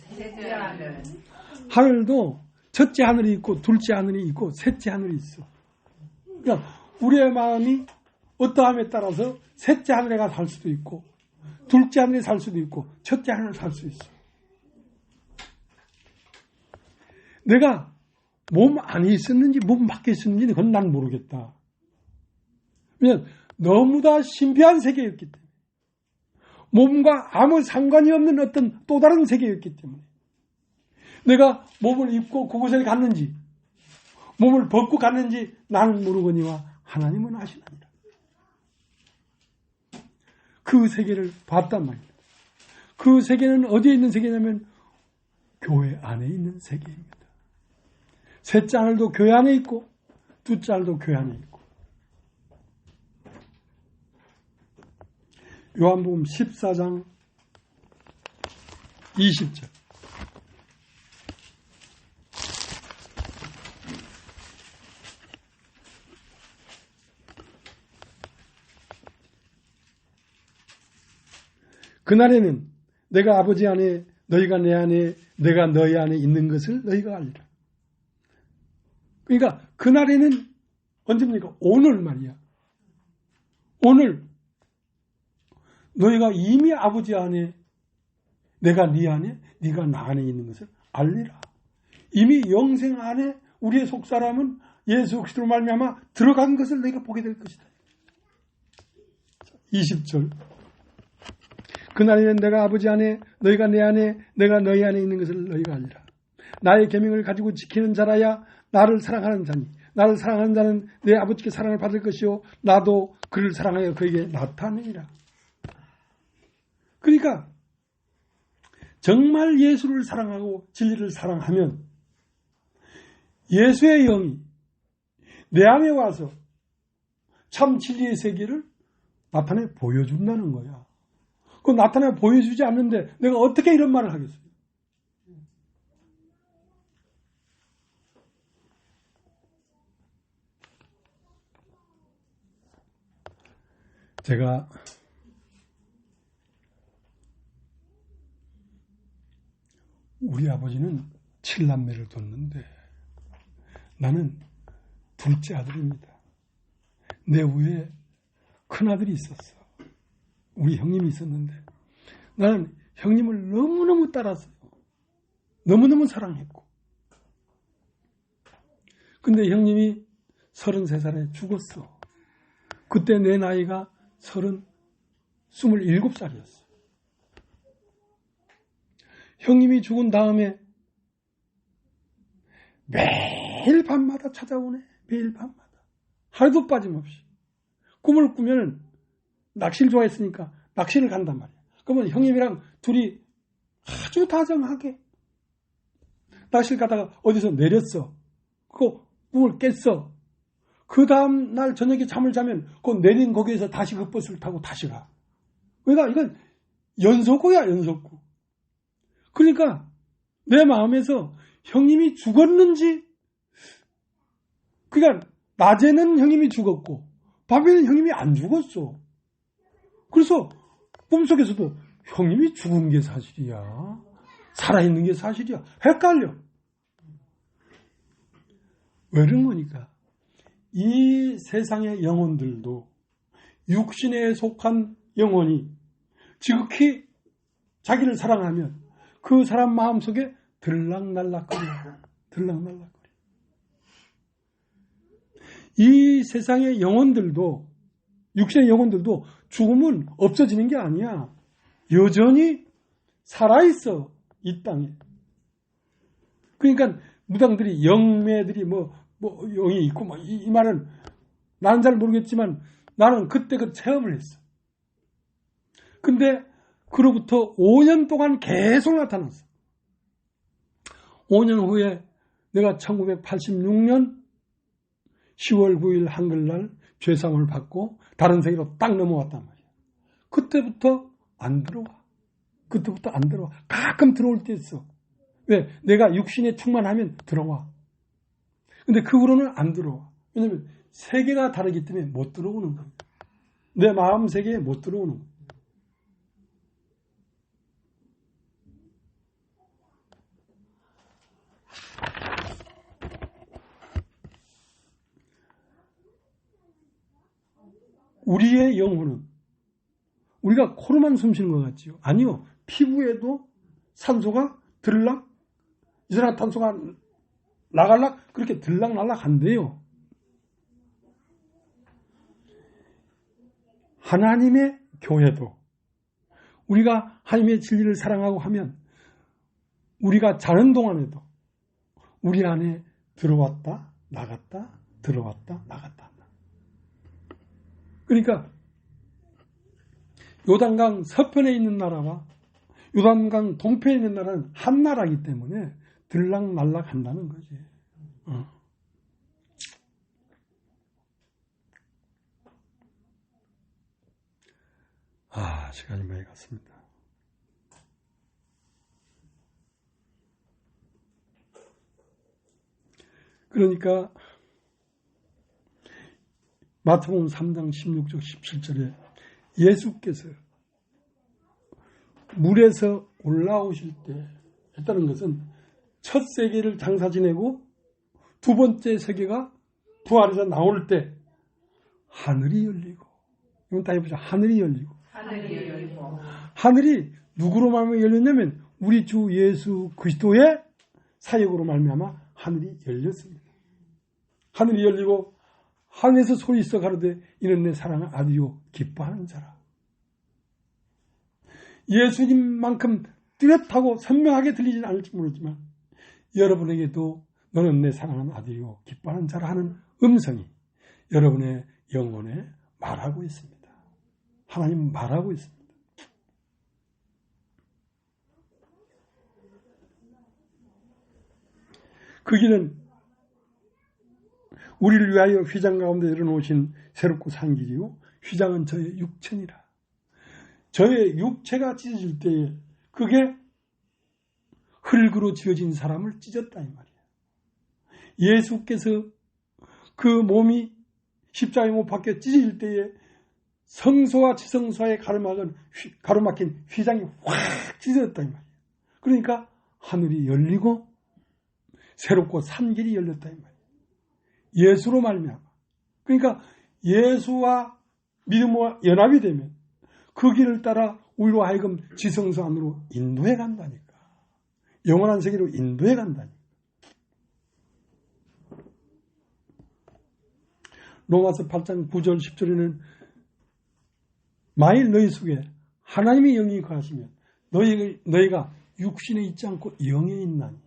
하늘도 첫째 하늘이 있고 둘째 하늘이 있고 셋째 하늘이 있어. 그러니까 우리의 마음이 어떠함에 따라서 셋째 하늘에 가 살 수도 있고 둘째 하늘에 살 수도 있고 첫째 하늘에 살 수 있어. 내가 몸 안에 있었는지 몸 밖에 있었는지 그건 난 모르겠다. 왜냐하면 너무나 신비한 세계였기 때문에 몸과 아무 상관이 없는 어떤 또 다른 세계였기 때문에 내가 몸을 입고 그곳에 갔는지 몸을 벗고 갔는지 나는 모르거니와 하나님은 아시나니라. 그 세계를 봤단 말입니다. 그 세계는 어디에 있는 세계냐면 교회 안에 있는 세계입니다. 셋째 하늘도 교회 안에 있고 둘째 하늘도 교회 안에 있고. 요한복음 14장 20절 그날에는 내가 아버지 안에 너희가 내 안에 내가 너희 안에 있는 것을 너희가 알리라. 그러니까 그날에는 언제입니까? 오늘 말이야. 오늘 너희가 이미 아버지 안에 내가 네 안에 네가 나 안에 있는 것을 알리라. 이미 영생 안에 우리의 속사람은 예수 그리스도로 말미암아 들어간 것을 너희가 보게 될 것이다. 20절 그날에는 내가 아버지 안에 너희가 내 안에 내가 너희 안에 있는 것을 너희가 알리라. 나의 계명을 가지고 지키는 자라야 나를 사랑하는 자니 나를 사랑하는 자는 내 아버지께 사랑을 받을 것이요 나도 그를 사랑하여 그에게 나타내리라. 그러니까 정말 예수를 사랑하고 진리를 사랑하면 예수의 영이 내 안에 와서 참 진리의 세계를 나타내 보여준다는 거야. 그 나타내 보여주지 않는데 내가 어떻게 이런 말을 하겠어요? 제가 우리 아버지는 7남매를 뒀는데 나는 둘째 아들입니다. 내 위에 큰아들이 있었어. 우리 형님이 있었는데 나는 형님을 너무너무 따랐어요. 너무너무 사랑했고. 근데 형님이 33살에 죽었어. 그때 내 나이가 27살이었어. 형님이 죽은 다음에 매일 밤마다 찾아오네. 매일 밤마다. 하루도 빠짐없이. 꿈을 꾸면 낚시를 좋아했으니까 낚시를 간단 말이야. 그러면 형님이랑 둘이 아주 다정하게 낚시를 가다가 어디서 내렸어. 그 꿈을 깼어. 그 다음날 저녁에 잠을 자면 그 내린 거기에서 다시 그 버스를 타고 다시 가. 그러니까 이건 연속구야, 연속구. 그러니까 내 마음에서 형님이 죽었는지, 그러니까 낮에는 형님이 죽었고 밤에는 형님이 안 죽었어. 그래서 꿈속에서도 형님이 죽은 게 사실이야, 살아있는 게 사실이야, 헷갈려. 왜 그런 거니까 이 세상의 영혼들도 육신에 속한 영혼이 지극히 자기를 사랑하면 그 사람 마음속에 들락날락거려. 들락날락거려. 이 세상의 영혼들도, 육신의 영혼들도 죽으면 없어지는 게 아니야. 여전히 살아있어, 이 땅에. 그러니까 무당들이, 영매들이 영이 있고, 이 말은 나는 잘 모르겠지만 나는 그때 그 체험을 했어. 근데 그로부터 5년 동안 계속 나타났어. 5년 후에 내가 1986년 10월 9일 한글날 죄사함을 받고 다른 세계로 딱 넘어왔단 말이야. 그때부터 안 들어와. 그때부터 안 들어와. 가끔 들어올 때 있어. 왜? 내가 육신에 충만하면 들어와. 근데 그 후로는 안 들어와. 왜냐면 세계가 다르기 때문에 못 들어오는 거야. 내 마음 세계에 못 들어오는 거야. 우리의 영혼은 우리가 코로만 숨 쉬는 것 같지요? 아니요. 피부에도 산소가 들락, 이산화탄소가 나갈락, 그렇게 들락날락 한대요. 하나님의 교회도 우리가 하나님의 진리를 사랑하고 하면 우리가 자는 동안에도 우리 안에 들어왔다 나갔다 들어왔다 나갔다. 그러니까 요단강 서편에 있는 나라와 요단강 동편에 있는 나라는 한 나라이기 때문에 들락날락 한다는 거지. 시간이 많이 갔습니다. 그러니까 마태복음 3장 16절 17절에 예수께서 물에서 올라오실 때 했다는 것은 첫 세계를 장사 지내고 두 번째 세계가 부활해서 나올 때 하늘이 열리고, 이건 다 해보자. 하늘이 열리고. 하늘이 누구로 말미암아 열렸냐면 우리 주 예수 그리스도의 사역으로 말미암아 하늘이 열렸습니다. 하늘이 열리고 하늘에서 소리 있어 가로되 이는 내 사랑하는 아들이요 기뻐하는 자라. 예수님만큼 뚜렷하고 선명하게 들리지는 않을지 모르지만 여러분에게도 너는 내 사랑하는 아들이요 기뻐하는 자라 하는 음성이 여러분의 영혼에 말하고 있습니다. 하나님 말하고 있습니다. 그 길은 우리를 위하여 휘장 가운데 내려놓으신 새롭고 산 길이요 휘장은 저의 육체니라. 저의 육체가 찢어질 때에 그게 흙으로 지어진 사람을 찢었다 이 말이에요. 예수께서 그 몸이 십자가에 못 박혀 찢어질 때에 성소와 지성소에 가로막힌 휘장이 확 찢어졌다 이 말이에요. 그러니까 하늘이 열리고 새롭고 산 길이 열렸다 이 말이에요. 예수로 말미암아. 그러니까 예수와 믿음과 연합이 되면 그 길을 따라 우리로 하여금 지성소 안으로 인도해 간다니까. 영원한 세계로 인도해 간다니까. 로마서 8장 9절 10절에는 만일 너희 속에 하나님의 영이 거하시면 너희가 육신에 있지 않고 영에 있나니.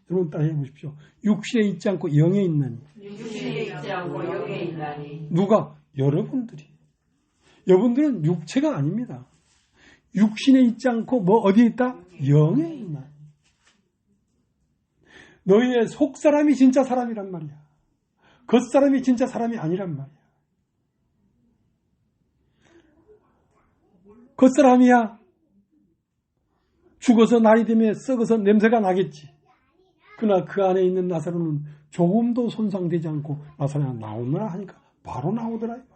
여러분 따라 해보십시오. 육신에 있지 않고 영에 있나니. 육신에 있지 않고 영에 있나니. 누가? 여러분들이. 여러분들은 육체가 아닙니다. 육신에 있지 않고 어디에 있다? 영에 있나니. 너희의 속사람이 진짜 사람이란 말이야. 겉사람이 진짜 사람이 아니란 말이야. 겉사람이야. 죽어서 날이 되면 썩어서 냄새가 나겠지. 그러나 그 안에 있는 나사로는 조금도 손상되지 않고 나사로가 나오느라 하니까 바로 나오더라 이 말이야.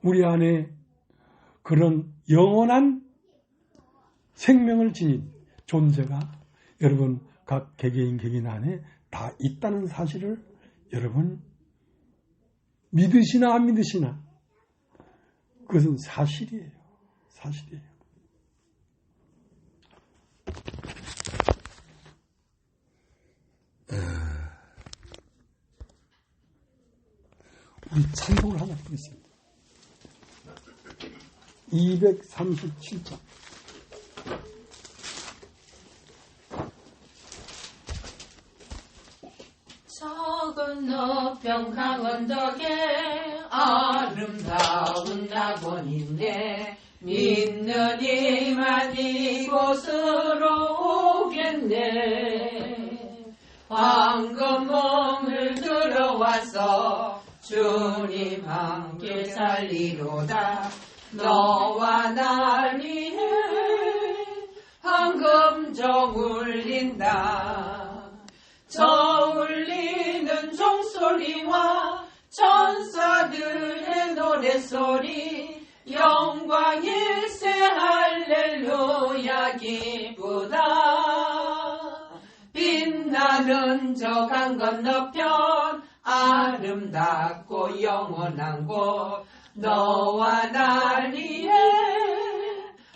우리 안에 그런 영원한 생명을 지닌 존재가 여러분 각 개개인 안에 다 있다는 사실을 여러분 믿으시나 안 믿으시나 그것은 사실이에요. 사실이에요. 우리 찬송을 하나 부르겠습니다. 237장. 저 건너편 강언덕에 아름다운 낙원인데 믿는 이만 이곳으로 오겠네. 방금 몸을 들어와서 주님 함께 살리로다. 너와 날 위해 황금종 울린다. 저 울리는 종소리와 천사들의 노래소리 영광일세 할렐루야 기쁘다. 빛나는 저 강 건너편 아름답고 영원한 곳 너와 날 위해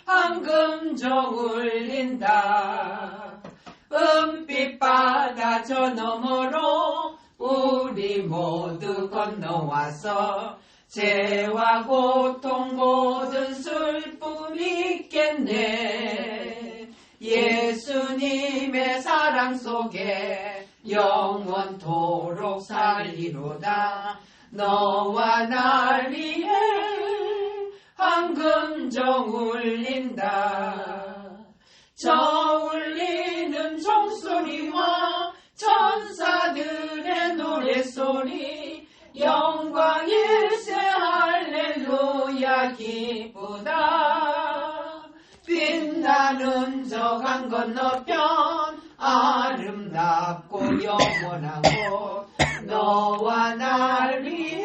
황금종 울린다. 은빛 바다 저 너머로 우리 모두 건너와서 죄와 고통 모든 슬픔 있겠네. 예수님의 사랑 속에 영원토록 살리로다. 너와 날 위해 황금종 울린다. 저 울리는 종소리와 천사들의 노래소리 영광일세 할렐루야 기쁘다. 빛나는 저 강 건너편 아름답고 영원한 곳 너와 날 위해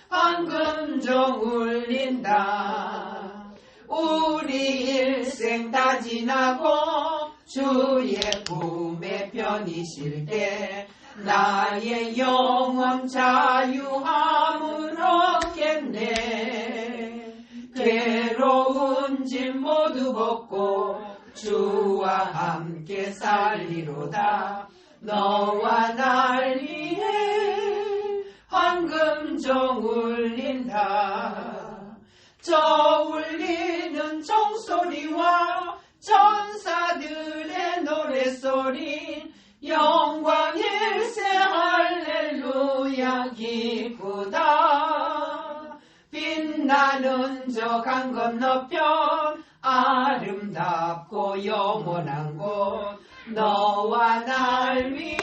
황금종 울린다. 우리 일생 다 지나고 주의 품에 편히 때 나의 영원 자유함을 얻겠네. 괴로운 짐 모두 벗고 주와 함께 살리로다. 너와 날 위해 황금종 울린다. 저 울리는 종소리와 천사들의 노래소리 영광일세 할렐루야 기쁘다. 빛나는 저 강 건너편 아름답고 영원한 곳 너와 날 위해